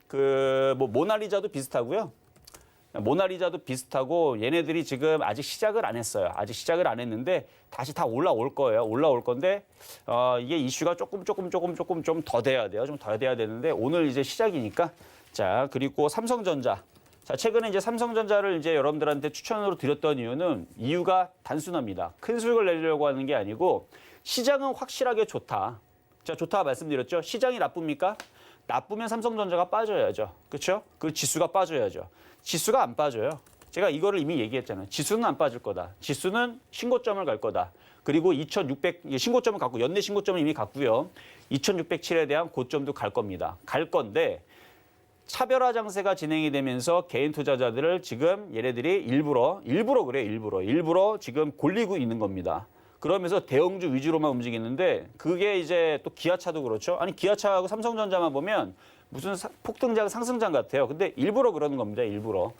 뭐 모나리자도 비슷하고요. 모나리자도 비슷하고 얘네들이 지금 아직 시작을 안 했어요. 아직 시작을 안 했는데 다시 다 올라올 거예요. 올라올 건데 이게 이슈가 조금 좀 더 돼야 돼요. 좀 더 돼야 되는데 오늘 이제 시작이니까. 자, 그리고 삼성전자. 자, 최근에 이제 삼성전자를 이제 여러분들한테 추천으로 드렸던 이유가 단순합니다. 큰 수익을 내려고 하는 게 아니고 시장은 확실하게 좋다. 자, 좋다 말씀드렸죠. 시장이 나쁩니까? 나쁘면 삼성전자가 빠져야죠. 그렇죠? 그 지수가 빠져야죠. 지수가 안 빠져요. 제가 이거를 이미 얘기했잖아요. 지수는 안 빠질 거다. 지수는 신고점을 갈 거다. 그리고 2,600 신고점을 갖고 연내 신고점을 이미 갔고요. 2,607에 대한 고점도 갈 겁니다. 갈 건데 차별화 장세가 진행이 되면서 개인 투자자들을 지금 얘네들이 일부러 그래요. 일부러 지금 골리고 있는 겁니다. 그러면서 대형주 위주로만 움직이는데 그게 이제 또 기아차도 그렇죠. 아니 기아차하고 삼성전자만 보면 무슨 폭등장 상승장 같아요. 근데 일부러 그러는 겁니다. 일부러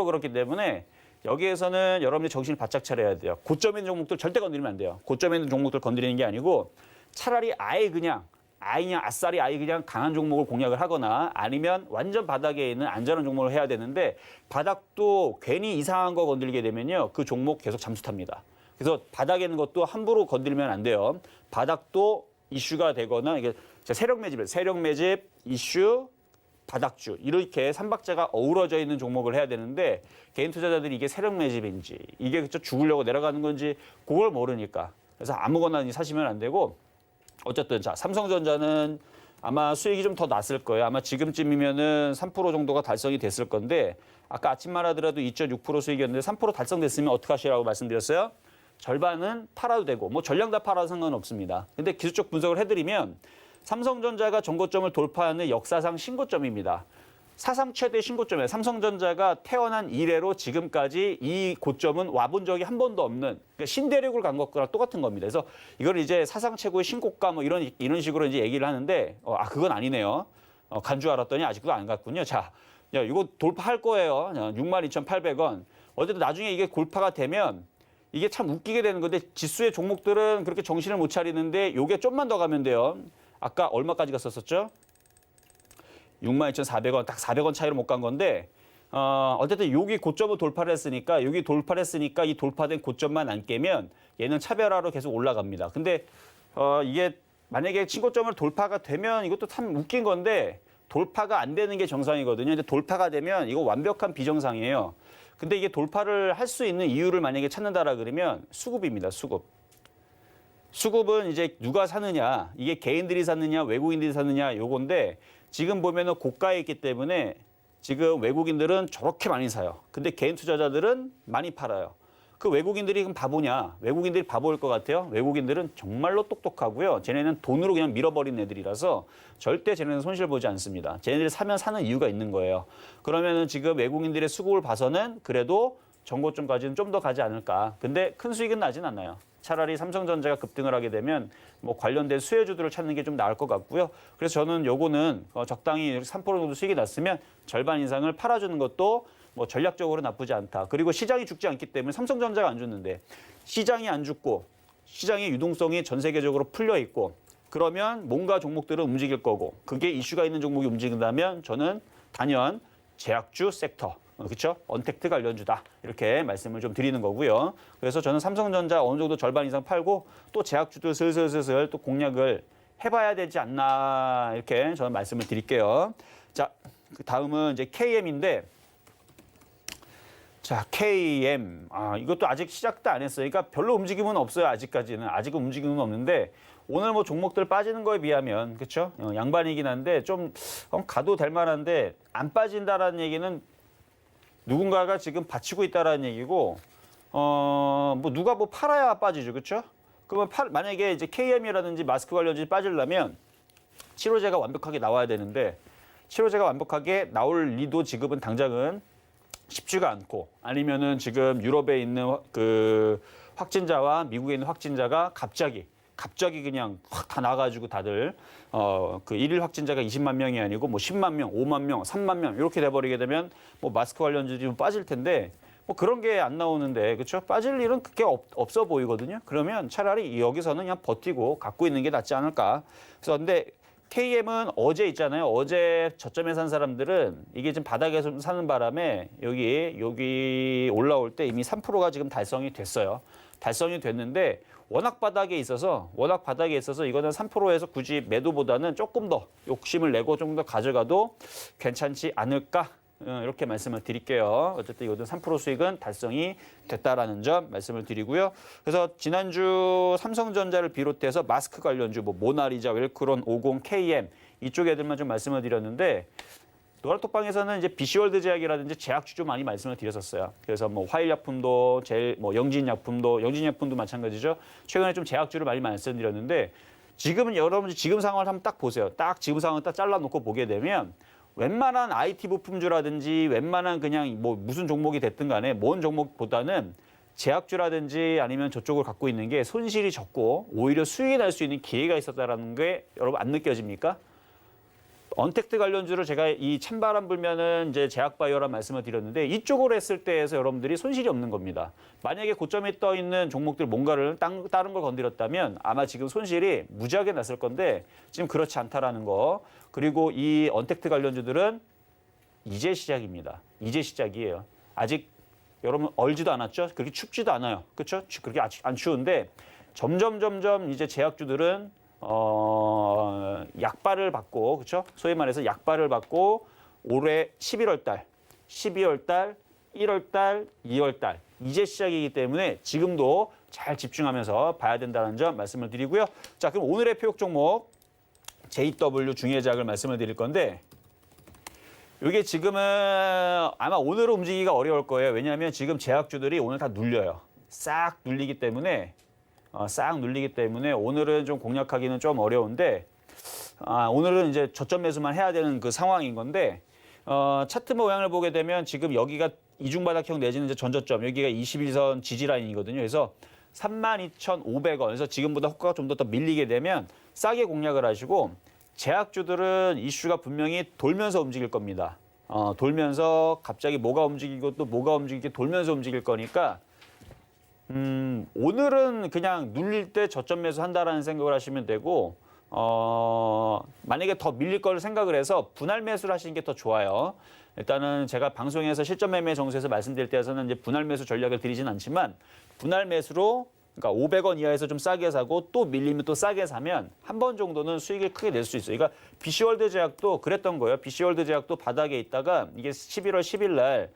그렇기 때문에 여기에서는 여러분들이 정신을 바짝 차려야 돼요. 고점에 있는 종목들 절대 건드리면 안 돼요. 고점에 있는 종목들 건드리는 게 아니고 차라리 아예 그냥 아싸리 아예 그냥 강한 종목을 공략을 하거나 아니면 완전 바닥에 있는 안전한 종목을 해야 되는데 바닥도 괜히 이상한 거 건들게 되면요. 그 종목 계속 잠수 탑니다. 그래서 바닥에 있는 것도 함부로 건드리면 안 돼요. 바닥도 이슈가 되거나 이게 세력 매집, 이슈, 바닥주 이렇게 삼박자가 어우러져 있는 종목을 해야 되는데 개인 투자자들이 이게 세력 매집인지 이게 죽으려고 내려가는 건지 그걸 모르니까 그래서 아무거나 사시면 안 되고 어쨌든 자 삼성전자는 아마 수익이 좀 더 났을 거예요. 아마 지금쯤이면은 3% 정도가 달성이 됐을 건데 아까 아침만 하더라도 2.6% 수익이었는데 3% 달성됐으면 어떻게 하시라고 말씀드렸어요? 절반은 팔아도 되고 뭐 전량 다 팔아도 상관없습니다. 근데 기술적 분석을 해드리면 삼성전자가 전고점을 돌파하는 역사상 신고점입니다. 사상 최대 신고점이에요. 삼성전자가 태어난 이래로 지금까지 이 고점은 와본 적이 한 번도 없는 그러니까 신대륙을 간 것과 똑같은 겁니다. 그래서 이걸 이제 사상 최고의 신고가 뭐 이런 식으로 이제 얘기를 하는데 그건 아니네요. 간 줄 알았더니 아직도 안 갔군요. 자, 이거 돌파할 거예요. 62,800원. 어쨌든 나중에 이게 돌파가 되면 이게 참 웃기게 되는 건데 지수의 종목들은 그렇게 정신을 못 차리는데 이게 좀만 더 가면 돼요. 아까 얼마까지 갔었었죠? 62,400원, 딱 400원 차이로 못 간 건데 어쨌든 여기 고점을 돌파를 했으니까 이 돌파된 고점만 안 깨면 얘는 차별화로 계속 올라갑니다. 근데 이게 만약에 신고점을 돌파가 되면 이것도 참 웃긴 건데 돌파가 안 되는 게 정상이거든요. 근데 돌파가 되면 이거 완벽한 비정상이에요. 근데 이게 돌파를 할 수 있는 이유를 만약에 찾는다라 그러면 수급입니다. 수급은 이제 누가 사느냐, 이게 개인들이 사느냐, 외국인들이 사느냐 요건데 지금 보면은 고가에 있기 때문에 지금 외국인들은 저렇게 많이 사요. 근데 개인 투자자들은 많이 팔아요. 그 외국인들이 그럼 바보냐? 외국인들이 바보일 것 같아요? 외국인들은 정말로 똑똑하고요. 쟤네는 돈으로 그냥 밀어버린 애들이라서 절대 쟤네는 손실 보지 않습니다. 쟤네들이 사면 사는 이유가 있는 거예요. 그러면은 지금 외국인들의 수급을 봐서는 그래도 전고점까지는 좀 더 가지 않을까. 근데 큰 수익은 나진 않아요. 차라리 삼성전자가 급등을 하게 되면 뭐 관련된 수혜주들을 찾는 게 좀 나을 것 같고요. 그래서 저는 요거는 적당히 3% 정도 수익이 났으면 절반 이상을 팔아주는 것도 뭐 전략적으로 나쁘지 않다. 그리고 시장이 죽지 않기 때문에 삼성전자가 안 죽는데 시장이 안 죽고 시장의 유동성이 전 세계적으로 풀려 있고 그러면 뭔가 종목들은 움직일 거고 그게 이슈가 있는 종목이 움직인다면 저는 단연 제약주 섹터 그렇죠? 언택트 관련주다. 이렇게 말씀을 좀 드리는 거고요. 그래서 저는 삼성전자 어느 정도 절반 이상 팔고 또 제약주도 슬슬 또 공략을 해봐야 되지 않나 이렇게 저는 말씀을 드릴게요. 자, 그 다음은 이제 KM인데 자, KM. 이것도 아직 시작도 안 했어요. 그러니까 별로 움직임은 없어요. 아직까지는. 아직은 움직임은 없는데 오늘 뭐 종목들 빠지는 거에 비하면 그렇죠? 양반이긴 한데 좀 가도 될 만한데 안 빠진다라는 얘기는 누군가가 지금 받치고 있다라는 얘기고 뭐 누가 뭐 팔아야 빠지죠. 그렇죠? 그러면 만약에 이제 KM이라든지 마스크 관련주에 빠지려면 치료제가 완벽하게 나와야 되는데 치료제가 완벽하게 나올 리도 지금은 당장은 쉽지가 않고 아니면은 지금 유럽에 있는 그 확진자와 미국에 있는 확진자가 갑자기 그냥 확 다 나가지고 다들 그 일일 확진자가 20만 명이 아니고 뭐 10만 명, 5만 명, 3만 명 이렇게 돼버리게 되면 뭐 마스크 관련주들이 좀 빠질 텐데 뭐 그런 게 안 나오는데 그렇죠? 빠질 일은 그렇게 없어 보이거든요. 그러면 차라리 여기서는 그냥 버티고 갖고 있는 게 낫지 않을까. 그래서 근데 KM은 어제 있잖아요. 어제 저점에 산 사람들은 이게 지금 바닥에서 사는 바람에 여기 올라올 때 이미 3%가 지금 달성이 됐어요. 달성이 됐는데 워낙 바닥에 있어서 이거는 3%에서 굳이 매도보다는 조금 더 욕심을 내고 좀 더 가져가도 괜찮지 않을까. 이렇게 말씀을 드릴게요. 어쨌든 이것도 3% 수익은 달성이 됐다라는 점 말씀을 드리고요. 그래서 지난주 삼성전자를 비롯해서 마스크 관련주, 뭐 모나리자, 웰크론, 50, KM 이쪽 애들만 좀 말씀을 드렸는데 노란톡방에서는 이제 BC월드 제약이라든지 제약주 좀 많이 말씀을 드렸었어요. 그래서 뭐 화일약품도, 뭐 영진약품도 마찬가지죠. 최근에 좀 제약주를 많이 말씀드렸는데 지금은 여러분들 지금 상황을 한번 딱 보세요. 딱 지금 상황을 딱 잘라놓고 보게 되면. 웬만한 IT 부품주라든지 웬만한 그냥 뭐 무슨 종목이 됐든 간에 뭔 종목보다는 제약주라든지 아니면 저쪽을 갖고 있는 게 손실이 적고 오히려 수익이 날 수 있는 기회가 있었다라는 게 여러분 안 느껴집니까? 언택트 관련주를 제가 이 찬바람 불면은 이제 제약바이오란 말씀을 드렸는데 이쪽으로 했을 때에서 여러분들이 손실이 없는 겁니다. 만약에 고점에 떠 있는 종목들 뭔가를 다른 걸 건드렸다면 아마 지금 손실이 무지하게 났을 건데 지금 그렇지 않다라는 거. 그리고 이 언택트 관련주들은 이제 시작입니다. 이제 시작이에요. 아직 여러분 얼지도 않았죠? 그렇게 춥지도 않아요. 그렇죠? 그렇게 안 추운데 점점 이제 제약주들은 약발을 받고 그렇죠? 소위 말해서 약발을 받고 올해 11월 달, 12월 달, 1월 달, 2월 달 이제 시작이기 때문에 지금도 잘 집중하면서 봐야 된다는 점 말씀을 드리고요. 자, 그럼 오늘의 표역 종목 JW 중해제약을 말씀을 드릴 건데 이게 지금은 아마 오늘은 움직이기가 어려울 거예요. 왜냐하면 지금 제약주들이 오늘 다 눌려요. 싹 눌리기 때문에 오늘은 좀 공략하기는 좀 어려운데 오늘은 이제 저점 매수만 해야 되는 그 상황인 건데 차트 모양을 보게 되면 지금 여기가 이중바닥형 내지는 이제 전저점 여기가 21선 지지라인이거든요. 그래서 32,500원. 그래서 지금보다 호가가 좀 더 밀리게 되면 싸게 공략을 하시고 제약주들은 이슈가 분명히 돌면서 움직일 겁니다. 돌면서 갑자기 뭐가 움직이고 또 뭐가 움직이게 돌면서 움직일 거니까 오늘은 그냥 눌릴 때 저점 매수한다라는 생각을 하시면 되고 만약에 더 밀릴 걸 생각을 해서 분할 매수를 하시는 게 더 좋아요. 일단은 제가 방송에서 실전 매매 정수에서 말씀드릴 때에서는 이제 분할 매수 전략을 드리진 않지만 분할 매수로 그러니까 500원 이하에서 좀 싸게 사고 또 밀리면 또 싸게 사면 한 번 정도는 수익을 크게 낼 수 있어요. 그러니까 BC월드 제약도 그랬던 거예요. BC월드 제약도 바닥에 있다가 이게 11월 10일 날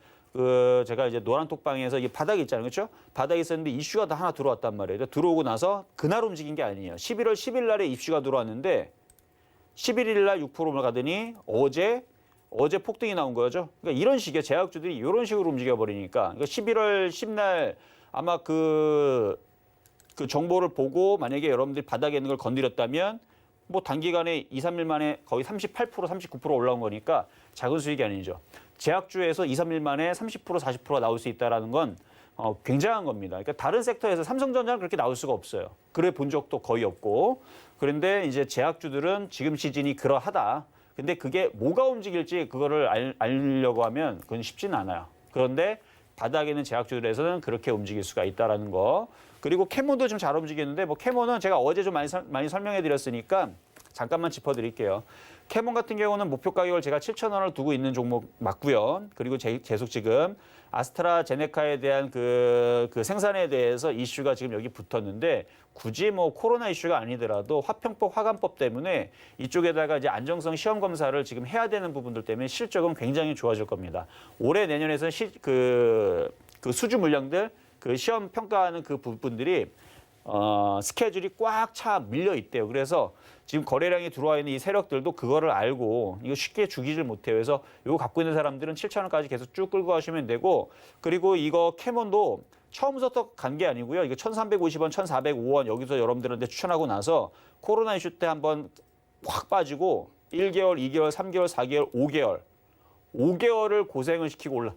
제가 이제 노란톡방에서 이게 바닥에 있잖아요. 그렇죠? 바닥에 있었는데 이슈가 다 하나 들어왔단 말이에요. 들어오고 나서 그날 움직인 게 아니에요. 11월 10일 날에 이슈가 들어왔는데 11일 날 6%를 가더니 어제 폭등이 나온 거죠. 그러니까 이런 식의 제약주들이 이런 식으로 움직여 버리니까 그러니까 11월 10날 아마 그 정보를 보고 만약에 여러분들이 바닥에 있는 걸 건드렸다면 뭐 단기간에 2, 3일 만에 거의 38%, 39% 올라온 거니까 작은 수익이 아니죠. 제약주에서 2, 3일 만에 30%, 40%가 나올 수 있다는 건 굉장한 겁니다. 그러니까 다른 섹터에서 삼성전자는 그렇게 나올 수가 없어요. 그래 본 적도 거의 없고. 그런데 이제 제약주들은 지금 시즌이 그러하다. 근데 그게 뭐가 움직일지 그거를 알려고 하면 그건 쉽지는 않아요. 그런데 바닥에 있는 제약주들에서는 그렇게 움직일 수가 있다는 거. 그리고 캐모도 좀 잘 움직이는데 뭐 캐모는 제가 어제 좀 많이 설명해 드렸으니까 잠깐만 짚어드릴게요. 캐몬 같은 경우는 목표 가격을 제가 7,000원을 두고 있는 종목 맞고요. 그리고 계속 지금 아스트라제네카에 대한 그 생산에 대해서 이슈가 지금 여기 붙었는데 굳이 뭐 코로나 이슈가 아니더라도 화평법 화관법 때문에 이쪽에다가 이제 안정성 시험 검사를 지금 해야 되는 부분들 때문에 실적은 굉장히 좋아질 겁니다. 올해 내년에서 그 수주 물량들 그 시험 평가하는 그 부분들이 스케줄이 꽉 차 밀려 있대요. 그래서 지금 거래량이 들어와 있는 이 세력들도 그거를 알고 이거 쉽게 죽이질 못해요. 그래서 이거 갖고 있는 사람들은 7,000원까지 계속 쭉 끌고 가시면 되고 그리고 이거 캐몬도 처음부터 간 게 아니고요. 이거 1,350원, 1,405원 여기서 여러분들한테 추천하고 나서 코로나 이슈 때 한번 확 빠지고 1개월, 2개월, 3개월, 4개월, 5개월 5개월을 고생을 시키고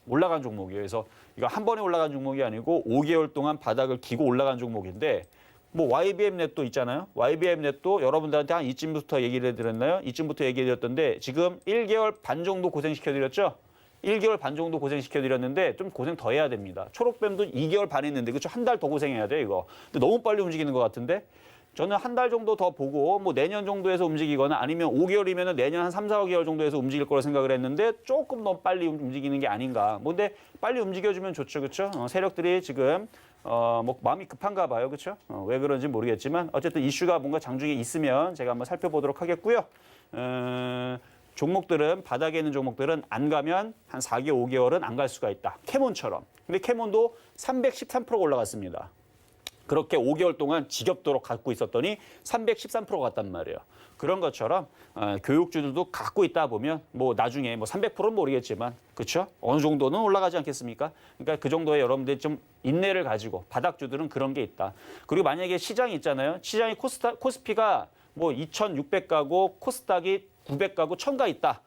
올라간 종목이에요. 그래서 이거 한 번에 올라간 종목이 아니고 5개월 동안 바닥을 기고 올라간 종목인데 뭐 YBM 넷도 있잖아요. YBM 넷도 여러분들한테 한 이쯤부터 얘기를 해드렸나요? 이쯤부터 얘기해드렸던데 지금 1개월 반 정도 고생시켜드렸죠? 1개월 반 정도 고생시켜드렸는데 좀 고생 더 해야 됩니다. 초록뱀도 2개월 반 했는데 그렇죠? 한 달 더 고생해야 돼 이거. 근데 너무 빨리 움직이는 것 같은데 저는 한 달 정도 더 보고 뭐 내년 정도에서 움직이거나 아니면 5개월이면 내년 한 3, 4개월 정도에서 움직일 거라 생각을 했는데 조금 너무 빨리 움직이는 게 아닌가. 뭐 근데 빨리 움직여주면 좋죠. 그렇죠? 세력들이 지금 뭐 마음이 급한가 봐요. 그렇죠? 왜 그런지 모르겠지만 어쨌든 이슈가 뭔가 장중에 있으면 제가 한번 살펴보도록 하겠고요. 종목들은 바닥에 있는 종목들은 안 가면 한 4개월, 5개월은 안 갈 수가 있다. 캐몬처럼. 근데 캐몬도 313%가 올라갔습니다. 그렇게 5개월 동안 지겹도록 갖고 있었더니 313%가 갔단 말이에요. 그런 것처럼 교육주들도 갖고 있다 보면 뭐 나중에 뭐 300%는 모르겠지만 그렇죠? 어느 정도는 올라가지 않겠습니까? 그러니까 그 정도의 여러분들이 좀 인내를 가지고 바닥주들은 그런 게 있다. 그리고 만약에 시장이 있잖아요. 시장이 코스피가 뭐 2,600가고 코스닥이 900가고 1,000가 있다.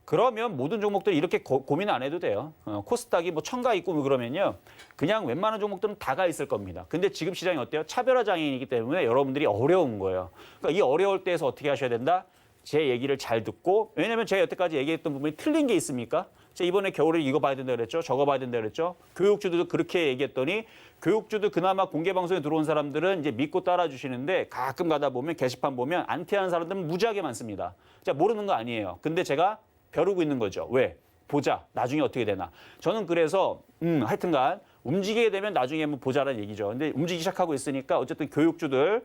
그러면 모든 종목들이 이렇게 고민 안 해도 돼요. 코스닥이 뭐 1,000가 있고 뭐 그러면요. 그냥 웬만한 종목들은 다 가 있을 겁니다. 근데 지금 시장이 어때요? 차별화 장애이기 때문에 여러분들이 어려운 거예요. 그러니까 이 어려울 때에서 어떻게 하셔야 된다? 제 얘기를 잘 듣고 왜냐면 제가 여태까지 얘기했던 부분이 틀린 게 있습니까? 제가 이번에 겨울에 이거 봐야 된다 그랬죠? 저거 봐야 된다 그랬죠? 교육주들도 그렇게 얘기했더니 교육주도 그나마 공개방송에 들어온 사람들은 이제 믿고 따라주시는데 가끔 가다 보면 게시판 보면 안티하는 사람들은 무지하게 많습니다. 자, 모르는 거 아니에요. 근데 제가 벼르고 있는 거죠. 왜? 보자. 나중에 어떻게 되나. 저는 그래서 하여튼간 움직이게 되면 나중에 한번 보자라는 얘기죠. 근데 움직이기 시작하고 있으니까 어쨌든 교육주들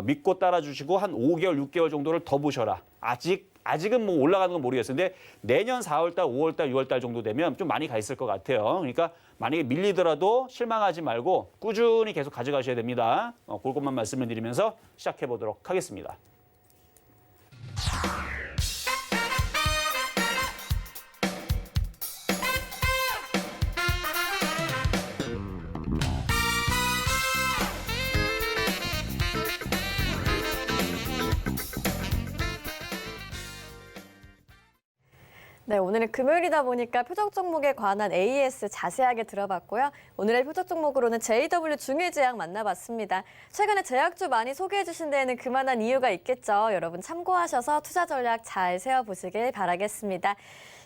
믿고 따라주시고 한 5개월, 6개월 정도를 더 보셔라. 아직은 뭐 올라가는 건 모르겠어요. 근데 내년 4월달, 5월달, 6월달 정도 되면 좀 많이 가 있을 것 같아요. 그러니까 만약에 밀리더라도 실망하지 말고 꾸준히 계속 가져가셔야 됩니다. 그것만 말씀을 드리면서 시작해 보도록 하겠습니다. 네, 오늘은 금요일이다 보니까 표적 종목에 관한 AES 자세하게 들어봤고요. 오늘의 표적 종목으로는 JW 중해제약 만나봤습니다. 최근에 제약주 많이 소개해 주신 데에는 그만한 이유가 있겠죠. 여러분 참고하셔서 투자 전략 잘 세워보시길 바라겠습니다.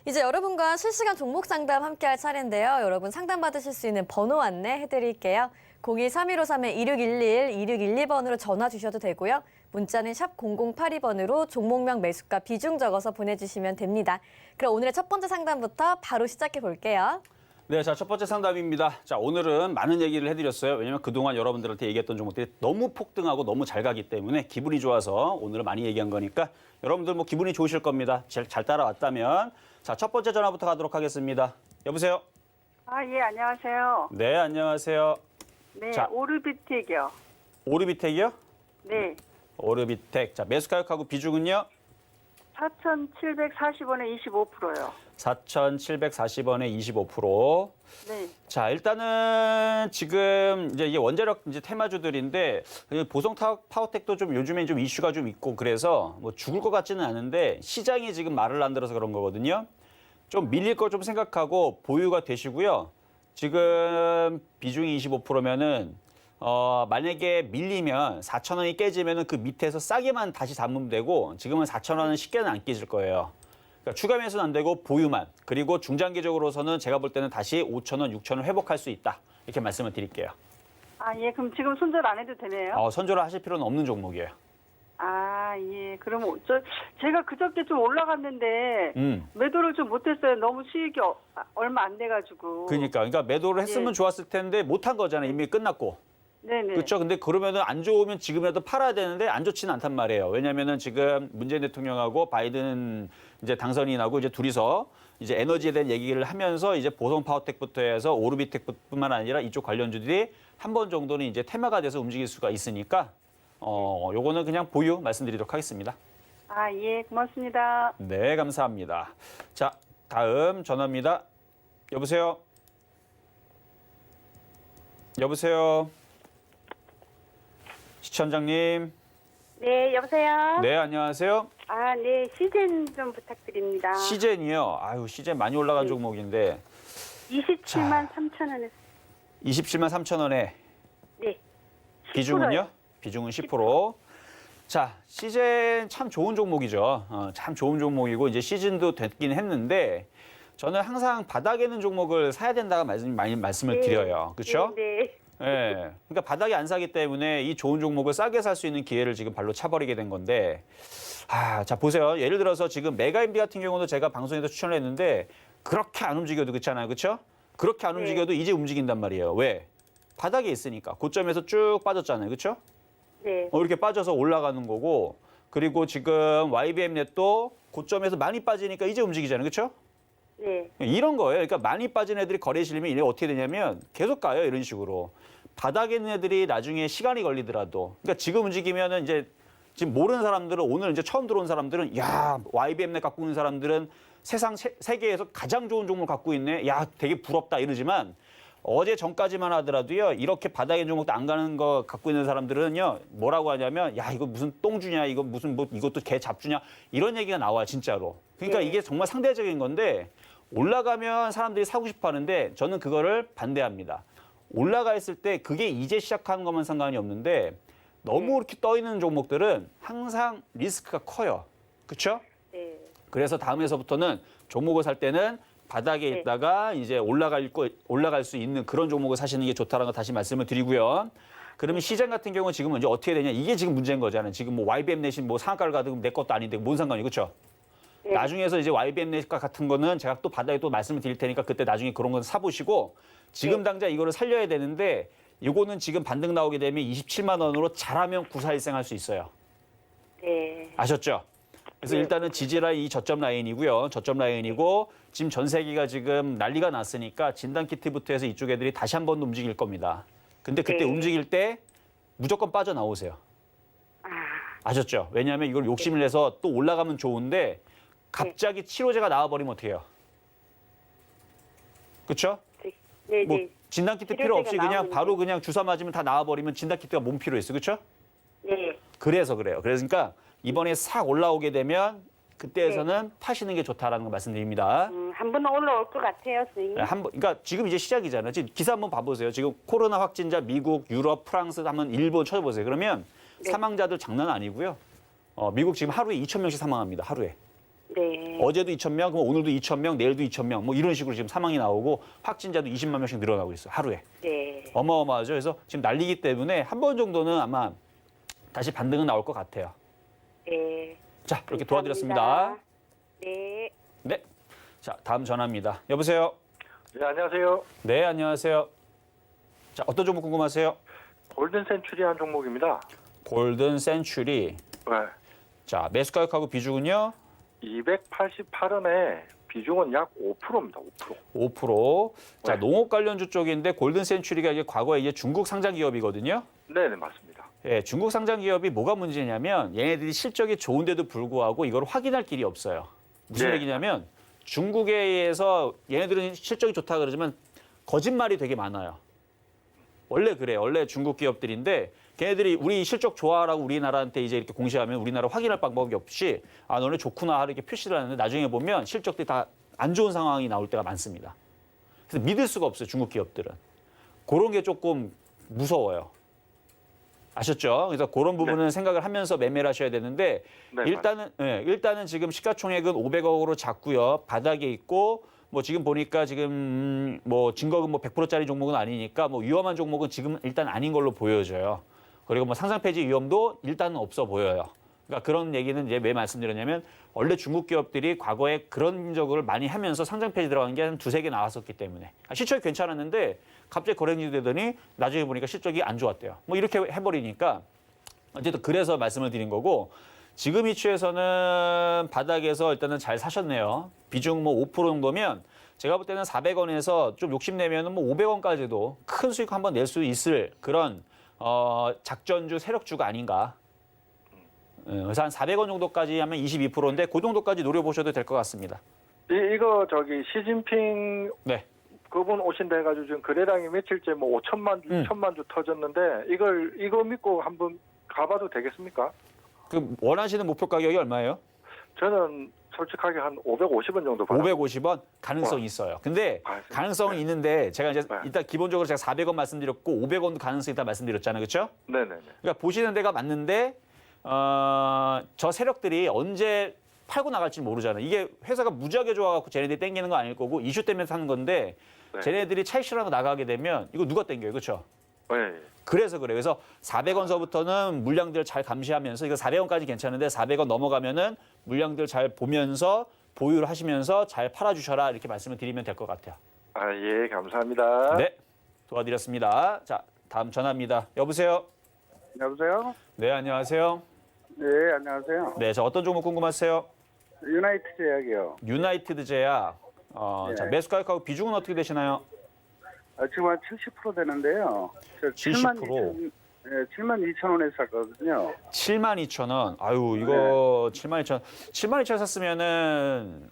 이제 여러분과 실시간 종목 상담 함께할 차례인데요. 여러분 상담 받으실 수 있는 번호 안내 해드릴게요. 02-3153-2611, 2612번으로 전화 주셔도 되고요. 문자는 샵 0082번으로 종목명 매수가 비중 적어서 보내주시면 됩니다. 그럼 오늘의 첫 번째 상담부터 바로 시작해 볼게요. 네, 자, 첫 번째 상담입니다. 자, 오늘은 많은 얘기를 해드렸어요. 왜냐면 그동안 여러분들한테 얘기했던 종목들이 너무 폭등하고 너무 잘 가기 때문에 기분이 좋아서 오늘은 많이 얘기한 거니까 여러분들 뭐 기분이 좋으실 겁니다. 잘 따라왔다면. 자, 첫 번째 전화부터 가도록 하겠습니다. 여보세요? 예, 안녕하세요. 네, 안녕하세요. 네, 자. 오르비텍이요. 오르비텍이요? 네, 오르비텍. 자, 매수 가격하고 비중은요? 4,740원에 25%요. 4,740원에 25%. 네, 자, 일단은 지금 이제 이게 원자력 이제 테마주들인데 보성 파워텍도 좀 요즘엔 좀 이슈가 좀 있고 그래서 뭐 죽을 것 같지는 않은데 시장이 지금 말을 안 들어서 그런 거거든요. 좀 밀릴 거 좀 생각하고 보유가 되시고요. 지금 비중이 25%면은 만약에 밀리면 4,000원이 깨지면은 그 밑에서 싸게만 다시 담으면 되고 지금은 4,000원은 쉽게는 안 깨질 거예요. 그러니까 추가 매수는 안 되고 보유만. 그리고 중장기적으로서는 제가 볼 때는 다시 5,000원, 6,000원 회복할 수 있다. 이렇게 말씀을 드릴게요. 예, 그럼 지금 손절 안 해도 되네요. 선절을 하실 필요는 없는 종목이에요. 아, 예. 그럼 제가 그저께 좀 올라갔는데 음. 매도를 좀 못했어요. 너무 수익이 얼마 안 돼가지고. 그러니까 매도를 했으면 예. 좋았을 텐데 못한 거잖아요. 이미 끝났고. 네네. 그렇죠. 근데 그러면은 안 좋으면 지금이라도 팔아야 되는데 안 좋지는 않단 말이에요. 왜냐면은 지금 문재인 대통령하고 바이든 이제 당선인하고 이제 둘이서 이제 에너지에 대한 얘기를 하면서 이제 보성 파워텍부터 해서 오르비텍뿐만 아니라 이쪽 관련주들이 한 번 정도는 이제 테마가 돼서 움직일 수가 있으니까 요거는 그냥 보유 말씀드리도록 하겠습니다. 아, 예. 고맙습니다. 네, 감사합니다. 자, 다음 전화입니다. 여보세요? 여보세요? 시청장님. 네, 여보세요? 네, 안녕하세요. 아, 네, 시즌 좀 부탁드립니다. 시젠이요. 아유, 시젠 많이 올라간 네. 종목인데 27만 3천 원에. 27만 3천 원에 네. 비중은요? 비중은 10%. 자, 시젠 참 좋은 종목이죠. 참 좋은 종목이고 이제 시즌도 됐긴 했는데 저는 항상 바닥에 있는 종목을 사야 된다고 많이 말씀을 드려요. 그렇죠? 네. 예. 그러니까 바닥에 안 사기 때문에 이 좋은 종목을 싸게 살 수 있는 기회를 지금 발로 차버리게 된 건데, 자 보세요. 예를 들어서 지금 메가인비 같은 경우도 제가 방송에서 추천을 했는데 그렇게 안 움직여도 그렇잖아요, 그렇죠? 그렇게 안 네. 움직여도 이제 움직인단 말이에요. 왜? 바닥에 있으니까 고점에서 쭉 빠졌잖아요, 그렇죠? 네. 이렇게 빠져서 올라가는 거고, 그리고 지금 YBM넷도 고점에서 많이 빠지니까 이제 움직이잖아요, 그렇죠? 네. 이런 거예요. 그러니까 많이 빠진 애들이 거래에 실리면 이게 어떻게 되냐면 계속 가요. 이런 식으로. 바닥에 있는 애들이 나중에 시간이 걸리더라도. 그러니까 지금 움직이면은 이제 지금 모르는 사람들은 오늘 이제 처음 들어온 사람들은 야, YBM넷 갖고 있는 사람들은 세계에서 가장 좋은 종목을 갖고 있네. 야, 되게 부럽다 이러지만 어제 전까지만 하더라도요. 이렇게 바닥에 있는 종목도 안 가는 거 갖고 있는 사람들은요. 뭐라고 하냐면 야, 이거 무슨 똥주냐. 이거 무슨 뭐 이것도 개 잡주냐. 이런 얘기가 나와요, 진짜로. 그러니까 네. 이게 정말 상대적인 건데 올라가면 사람들이 사고 싶어 하는데 저는 그거를 반대합니다. 올라가 있을 때 그게 이제 시작하는 것만 상관이 없는데 너무 이렇게 떠 있는 종목들은 항상 리스크가 커요. 그렇죠? 네. 그래서 다음에서부터는 종목을 살 때는 바닥에 네. 있다가 이제 올라갈 수 있는 그런 종목을 사시는 게 좋다는 거 다시 말씀을 드리고요. 그러면 시장 같은 경우는 지금 이제 어떻게 되냐? 이게 지금 문제인 거잖아요. 지금 뭐 YBM넷이 뭐 상한가를 가도 내 것도 아닌데 뭔 상관이 그렇죠? 네. 나중에서 이제 YBM넷 같은 거는 제가 또 바닥에 또 말씀을 드릴 테니까 그때 나중에 그런 건 사보시고 지금 네. 당장 이거를 살려야 되는데 이거는 지금 반등 나오게 되면 27만 원으로 잘하면 94일생 할 수 있어요. 네. 아셨죠? 그래서 네. 일단은 지지라인 이 저점 라인이고요. 저점 라인이고 지금 전 세계가 지금 난리가 났으니까 진단 키트부터 해서 이쪽 애들이 다시 한 번 움직일 겁니다. 근데 그때 네. 움직일 때 무조건 빠져나오세요. 아, 아셨죠? 왜냐하면 이걸 욕심을 내서 또 올라가면 좋은데 갑자기 치료제가 나와버리면 어떻게 해요? 그렇죠? 네. 네. 뭐 네. 진단 키트 필요 치료제가 없이 그냥 나오는데. 바로 그냥 주사 맞으면 다 나와버리면 진단 키트가 몸 필요해 있어. 그렇죠? 네. 그래서 그래요. 그러니까 이번에 싹 올라오게 되면 그때에서는 네. 파시는 게 좋다라는 거 말씀드립니다. 한 번은 올라올 것 같아요, 선생님. 그러니까 지금 이제 시작이잖아요. 지금 기사 한번 봐보세요. 지금 코로나 확진자 미국, 유럽, 프랑스 한번 일본 쳐보세요. 그러면 네. 사망자들 장난 아니고요. 미국 지금 하루에 2,000명씩 사망합니다. 하루에. 네. 어제도 2,000명, 그럼 오늘도 2,000명, 내일도 2,000명, 뭐 이런 식으로 지금 사망이 나오고 확진자도 20만 명씩 늘어나고 있어요. 하루에. 네. 어마어마하죠. 그래서 지금 난리기 때문에 한 번 정도는 아마 다시 반등은 나올 것 같아요. 네. 자, 이렇게 감사합니다. 도와드렸습니다. 네. 네. 자, 다음 전화입니다. 여보세요? 네, 안녕하세요. 네, 안녕하세요. 자, 어떤 종목 궁금하세요? 골든 센츄리한 종목입니다. 골든 센츄리. 네. 자, 매수 가격하고 비중은요? 288원에 비중은 약 5%입니다. 5%. 5%. 자, 네. 농업 관련주 쪽인데 골든 센츄리가 이제 과거에 이제 중국 상장 기업이거든요. 네, 네, 맞습니다. 예, 중국 상장 기업이 뭐가 문제냐면 얘네들이 실적이 좋은데도 불구하고 이걸 확인할 길이 없어요. 무슨 네. 얘기냐면 중국에서 얘네들은 실적이 좋다 그러지만 거짓말이 되게 많아요. 원래 그래요. 원래 중국 기업들인데 걔네들이 우리 실적 좋아라고 우리나라한테 이제 이렇게 공시하면 우리나라 확인할 방법이 없이 아 너네 좋구나 이렇게 표시를 하는데 나중에 보면 실적들이 다 안 좋은 상황이 나올 때가 많습니다. 그래서 믿을 수가 없어요. 중국 기업들은. 그런 게 조금 무서워요. 아셨죠? 그래서 그런 부분은 생각을 하면서 매매를 하셔야 되는데 네, 일단은 지금 시가총액은 500억으로 작고요. 바닥에 있고 뭐 지금 보니까 지금 뭐 증거금 뭐 100%짜리 종목은 아니니까 뭐 위험한 종목은 지금 일단 아닌 걸로 보여져요. 그리고 뭐 상장 폐지 위험도 일단은 없어 보여요. 그러니까 그런 얘기는 이제 왜 말씀드렸냐면 원래 중국 기업들이 과거에 그런 적을 많이 하면서 상장 폐지 들어간 게 한 두세 개 나왔었기 때문에 실적이 괜찮았는데 갑자기 거래량이 되더니 나중에 보니까 실적이 안 좋았대요. 뭐 이렇게 해버리니까 어쨌든 그래서 말씀을 드린 거고 지금 이슈에서는 바닥에서 일단은 잘 사셨네요. 비중 뭐 5% 정도면 제가 볼 때는 400원에서 좀 욕심내면 뭐 500원까지도 큰 수익 한번 낼 수 있을 그런 작전주 세력주가 아닌가. 그래서 한 400원 정도까지 하면 22%인데 그 정도까지 노려보셔도 될 것 같습니다. 이거 시진핑 네. 그분 오신다 해가지고 지금 거래량이 며칠째 뭐 5천만 주, 6천만 주 터졌는데 이거 믿고 한번 가봐도 되겠습니까? 그 원하시는 목표 가격이 얼마예요? 저는 솔직하게 한 550원 정도 받아요. 550원 가능성이 있어요. 근데 가능성은 네. 있는데 제가 이제 네. 일단 기본적으로 제가 400원 말씀드렸고 500원도 가능성이 있다 말씀드렸잖아요. 그렇죠? 네네네. 그러니까 보시는 데가 맞는데 저 세력들이 언제 팔고 나갈지 모르잖아요. 이게 회사가 무지하게 좋아갖고 쟤네들이 땡기는 거 아닐 거고 이슈 때문에 사는 건데 네. 쟤네들이 차익 실현하고 나가게 되면 이거 누가 땡겨요. 그렇죠? 네. 그래서 그래요. 그래서 400원서부터는 물량들 잘 감시하면서 이거 400원까지 괜찮은데 400원 넘어가면은 물량들 잘 보면서 보유를 하시면서 잘 팔아주셔라 이렇게 말씀을 드리면 될 것 같아요. 예, 감사합니다. 네, 도와드렸습니다. 자, 다음 전화입니다. 여보세요? 여보세요? 네, 안녕하세요. 네, 안녕하세요. 네, 자 어떤 종목 궁금하세요? 유나이트 제약이요. 유나이티드 제약. 네. 자, 매수 가격하고 비중은 어떻게 되시나요? 지금 한 70% 되는데요. 저 70%? 72,000원에 샀거든요. 72,000원. 아유, 이거 72,000원. 72,000원 샀으면은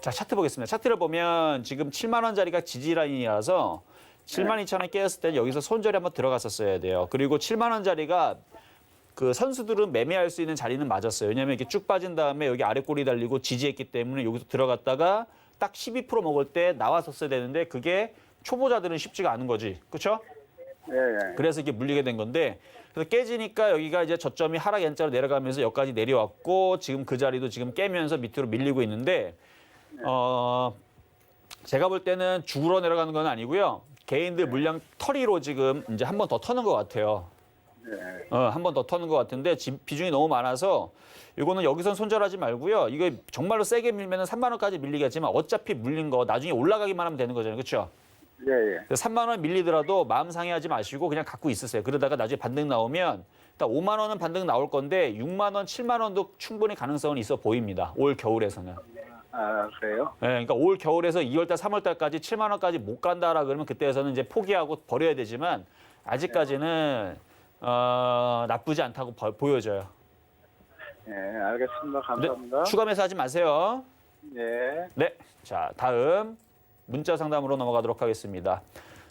자, 차트 보겠습니다. 차트를 보면 지금 7만 원짜리가 지지 라인이라서 72,000원 깨졌을 때 여기서 손절이 한번 들어갔었어야 돼요. 그리고 7만 원짜리가 그 선수들은 매매할 수 있는 자리는 맞았어요. 왜냐하면 이렇게 쭉 빠진 다음에 여기 아래 꼬리 달리고 지지했기 때문에 여기서 들어갔다가 딱 12% 먹을 때 나왔었어야 되는데 그게 초보자들은 쉽지가 않은 거지. 그렇죠? 예, 예. 그래서 이게 물리게 된 건데 그래서 깨지니까 여기가 이제 저점이 하락 N자로 내려가면서 여기까지 내려왔고 지금 그 자리도 지금 깨면서 밑으로 밀리고 있는데 제가 볼 때는 죽으러 내려가는 건 아니고요. 개인들 물량 털이로 지금 이제 한 번 더 터는 것 같아요. 한 번 더 터는 것 같은데 비중이 너무 많아서 이거는 여기선 손절하지 말고요. 이거 정말로 세게 밀면 3만 원까지 밀리겠지만 어차피 물린 거 나중에 올라가기만 하면 되는 거잖아요. 그렇죠? 예, 예. 3만 원 밀리더라도 마음 상해하지 마시고 그냥 갖고 있으세요. 그러다가 나중에 반등 나오면 일단 5만 원은 반등 나올 건데 6만 원, 7만 원도 충분히 가능성은 있어 보입니다. 올 겨울에서는. 아, 그래요? 네, 그러니까 올 겨울에서 2월 달, 3월 달까지 7만 원까지 못 간다라 그러면 그때에서는 이제 포기하고 버려야 되지만 아직까지는 나쁘지 않다고 보여져요. 예, 알겠습니다. 감사합니다. 추가 매수하지 마세요. 예. 네, 자 다음 문자 상담으로 넘어가도록 하겠습니다.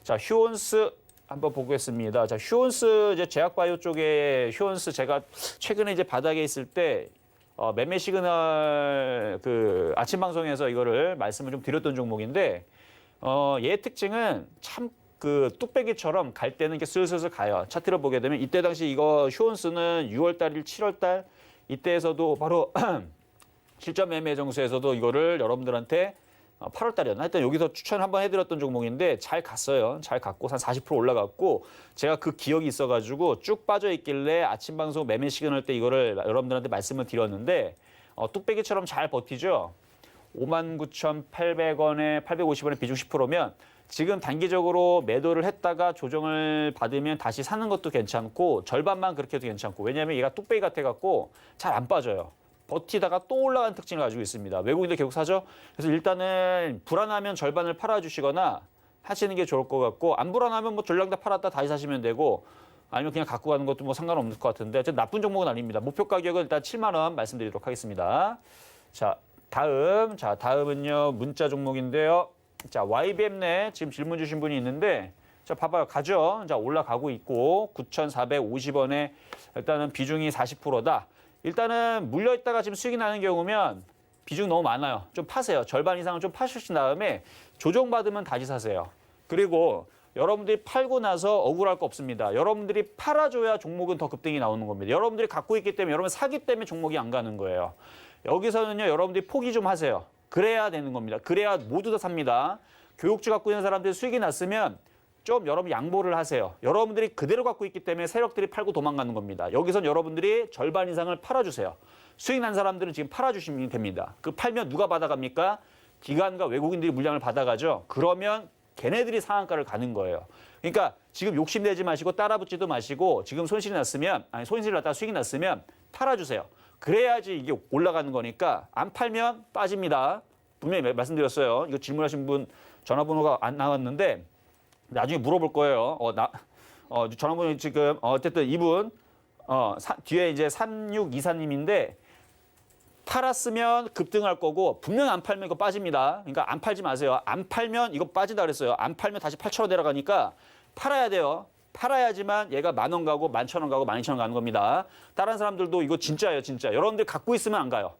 자 휴온스 한번 보겠습니다. 자 휴온스 이제 제약바이오 쪽에 휴온스 제가 최근에 이제 바닥에 있을 때 매매 시그널 그 아침 방송에서 이거를 말씀을 좀 드렸던 종목인데 얘의 특징은 참 그 뚝배기처럼 갈 때는 이렇게 슬슬슬 가요. 차트를 보게 되면 이때 당시 이거 휴온스는 6월 달일 7월 달 이때에서도 바로 실전 매매 정수에서도 이거를 여러분들한테 8월 달이었나? 하여튼 여기서 추천 한번 해드렸던 종목인데 잘 갔어요. 잘 갔고 한 40% 올라갔고 제가 그 기억이 있어가지고 쭉 빠져 있길래 아침 방송 매매 시그널 때 이거를 여러분들한테 말씀을 드렸는데 뚝배기처럼 잘 버티죠. 59,800원에 850원에 비중 10%면 지금 단기적으로 매도를 했다가 조정을 받으면 다시 사는 것도 괜찮고 절반만 그렇게 해도 괜찮고 왜냐하면 얘가 뚝배기 같아갖고 잘 안 빠져요. 버티다가 또 올라가는 특징을 가지고 있습니다. 외국인들 계속 사죠. 그래서 일단은 불안하면 절반을 팔아주시거나 하시는 게 좋을 것 같고 안 불안하면 뭐 전량 다 팔았다 다시 사시면 되고 아니면 그냥 갖고 가는 것도 뭐 상관없을 것 같은데 어쨌든 나쁜 종목은 아닙니다. 목표 가격은 일단 7만 원 말씀드리도록 하겠습니다. 자 다음은요 문자 종목인데요. 자 YBM 내 지금 질문 주신 분이 있는데 자 봐봐요 가죠. 자 올라가고 있고 9,450원에 일단은 비중이 40%다. 일단은 물려있다가 지금 수익이 나는 경우면 비중 너무 많아요. 좀 파세요. 절반 이상은 좀 파주신 다음에 조정받으면 다시 사세요. 그리고 여러분들이 팔고 나서 억울할 거 없습니다. 여러분들이 팔아줘야 종목은 더 급등이 나오는 겁니다. 여러분들이 갖고 있기 때문에 여러분 사기 때문에 종목이 안 가는 거예요. 여기서는요 여러분들이 포기 좀 하세요. 그래야 되는 겁니다. 그래야 모두 다 삽니다. 교육주 갖고 있는 사람들이 수익이 났으면 좀 여러분 양보를 하세요. 여러분들이 그대로 갖고 있기 때문에 세력들이 팔고 도망가는 겁니다. 여기선 여러분들이 절반 이상을 팔아주세요. 수익 난 사람들은 지금 팔아주시면 됩니다. 그 팔면 누가 받아갑니까? 기관과 외국인들이 물량을 받아가죠. 그러면 걔네들이 상한가를 가는 거예요. 그러니까 지금 욕심내지 마시고 따라붙지도 마시고 지금 손실이 났으면 손실이 났다가 수익이 났으면 팔아주세요. 그래야지 이게 올라가는 거니까 안 팔면 빠집니다. 분명히 말씀드렸어요. 이거 질문하신 분 전화번호가 안 나왔는데 나중에 물어볼 거예요. 전화번호 지금 어쨌든 이분 뒤에 이제 3624님인데 팔았으면 급등할 거고 분명 안 팔면 이거 빠집니다. 그러니까 안 팔지 마세요. 안 팔면 이거 빠진다 그랬어요. 안 팔면 다시 8,000원 내려가니까 팔아야 돼요. 팔아야지만 얘가 10,000원 가고 11,000원 가고 12,000원 가는 겁니다. 다른 사람들도 이거 진짜예요, 진짜. 여러분들 갖고 있으면 안 가요.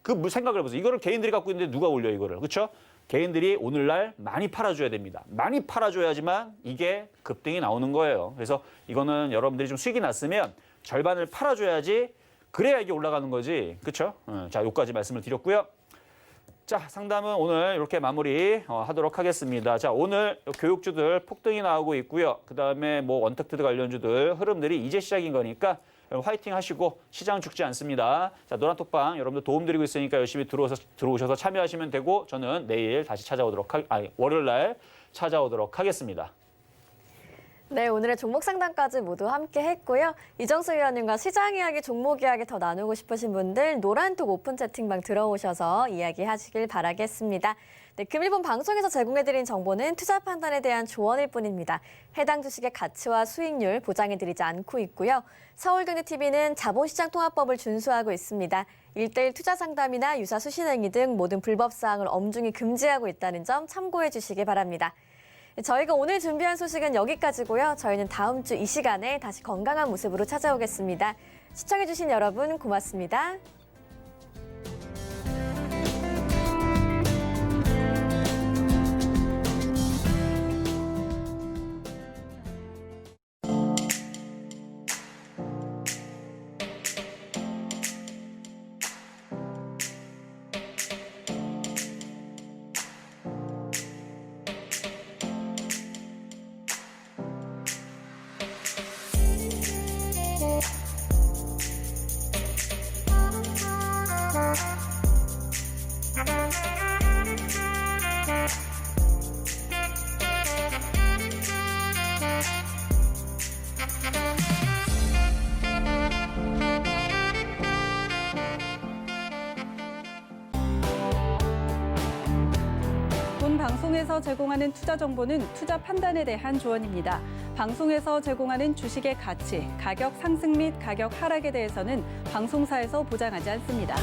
그 생각을 해보세요. 이거를 개인들이 갖고 있는데 누가 올려 이거를. 그렇죠? 개인들이 오늘날 많이 팔아줘야 됩니다. 많이 팔아줘야지만 이게 급등이 나오는 거예요. 그래서 이거는 여러분들이 좀 수익이 났으면 절반을 팔아줘야지 그래야 이게 올라가는 거지. 그렇죠? 자, 여기까지 말씀을 드렸고요. 자, 상담은 오늘 이렇게 마무리 하도록 하겠습니다. 자, 오늘 교육주들 폭등이 나오고 있고요. 그다음에 뭐 원택트드 관련주들 흐름들이 이제 시작인 거니까 화이팅 하시고 시장 죽지 않습니다. 자, 노란톡방 여러분들 도움 드리고 있으니까 열심히 들어오셔서 참여하시면 되고 저는 내일 다시 월요일 날 찾아오도록 하겠습니다. 네, 오늘의 종목 상담까지 모두 함께 했고요. 이정수 위원님과 시장 이야기, 종목 이야기 더 나누고 싶으신 분들 노란톡 오픈 채팅방 들어오셔서 이야기하시길 바라겠습니다. 네, 금일본 방송에서 제공해드린 정보는 투자 판단에 대한 조언일 뿐입니다. 해당 주식의 가치와 수익률 보장해드리지 않고 있고요. 서울경제TV는 자본시장통합법을 준수하고 있습니다. 1:1 투자 상담이나 유사 수신행위 등 모든 불법 사항을 엄중히 금지하고 있다는 점 참고해 주시기 바랍니다. 저희가 오늘 준비한 소식은 여기까지고요. 저희는 다음 주 이 시간에 다시 건강한 모습으로 찾아오겠습니다. 시청해주신 여러분 고맙습니다. 본 방송에서 제공하는 투자 정보는 투자 판단에 대한 조언입니다. 방송에서 제공하는 주식의 가치, 가격 상승 및 가격 하락에 대해서는 방송사에서 보장하지 않습니다.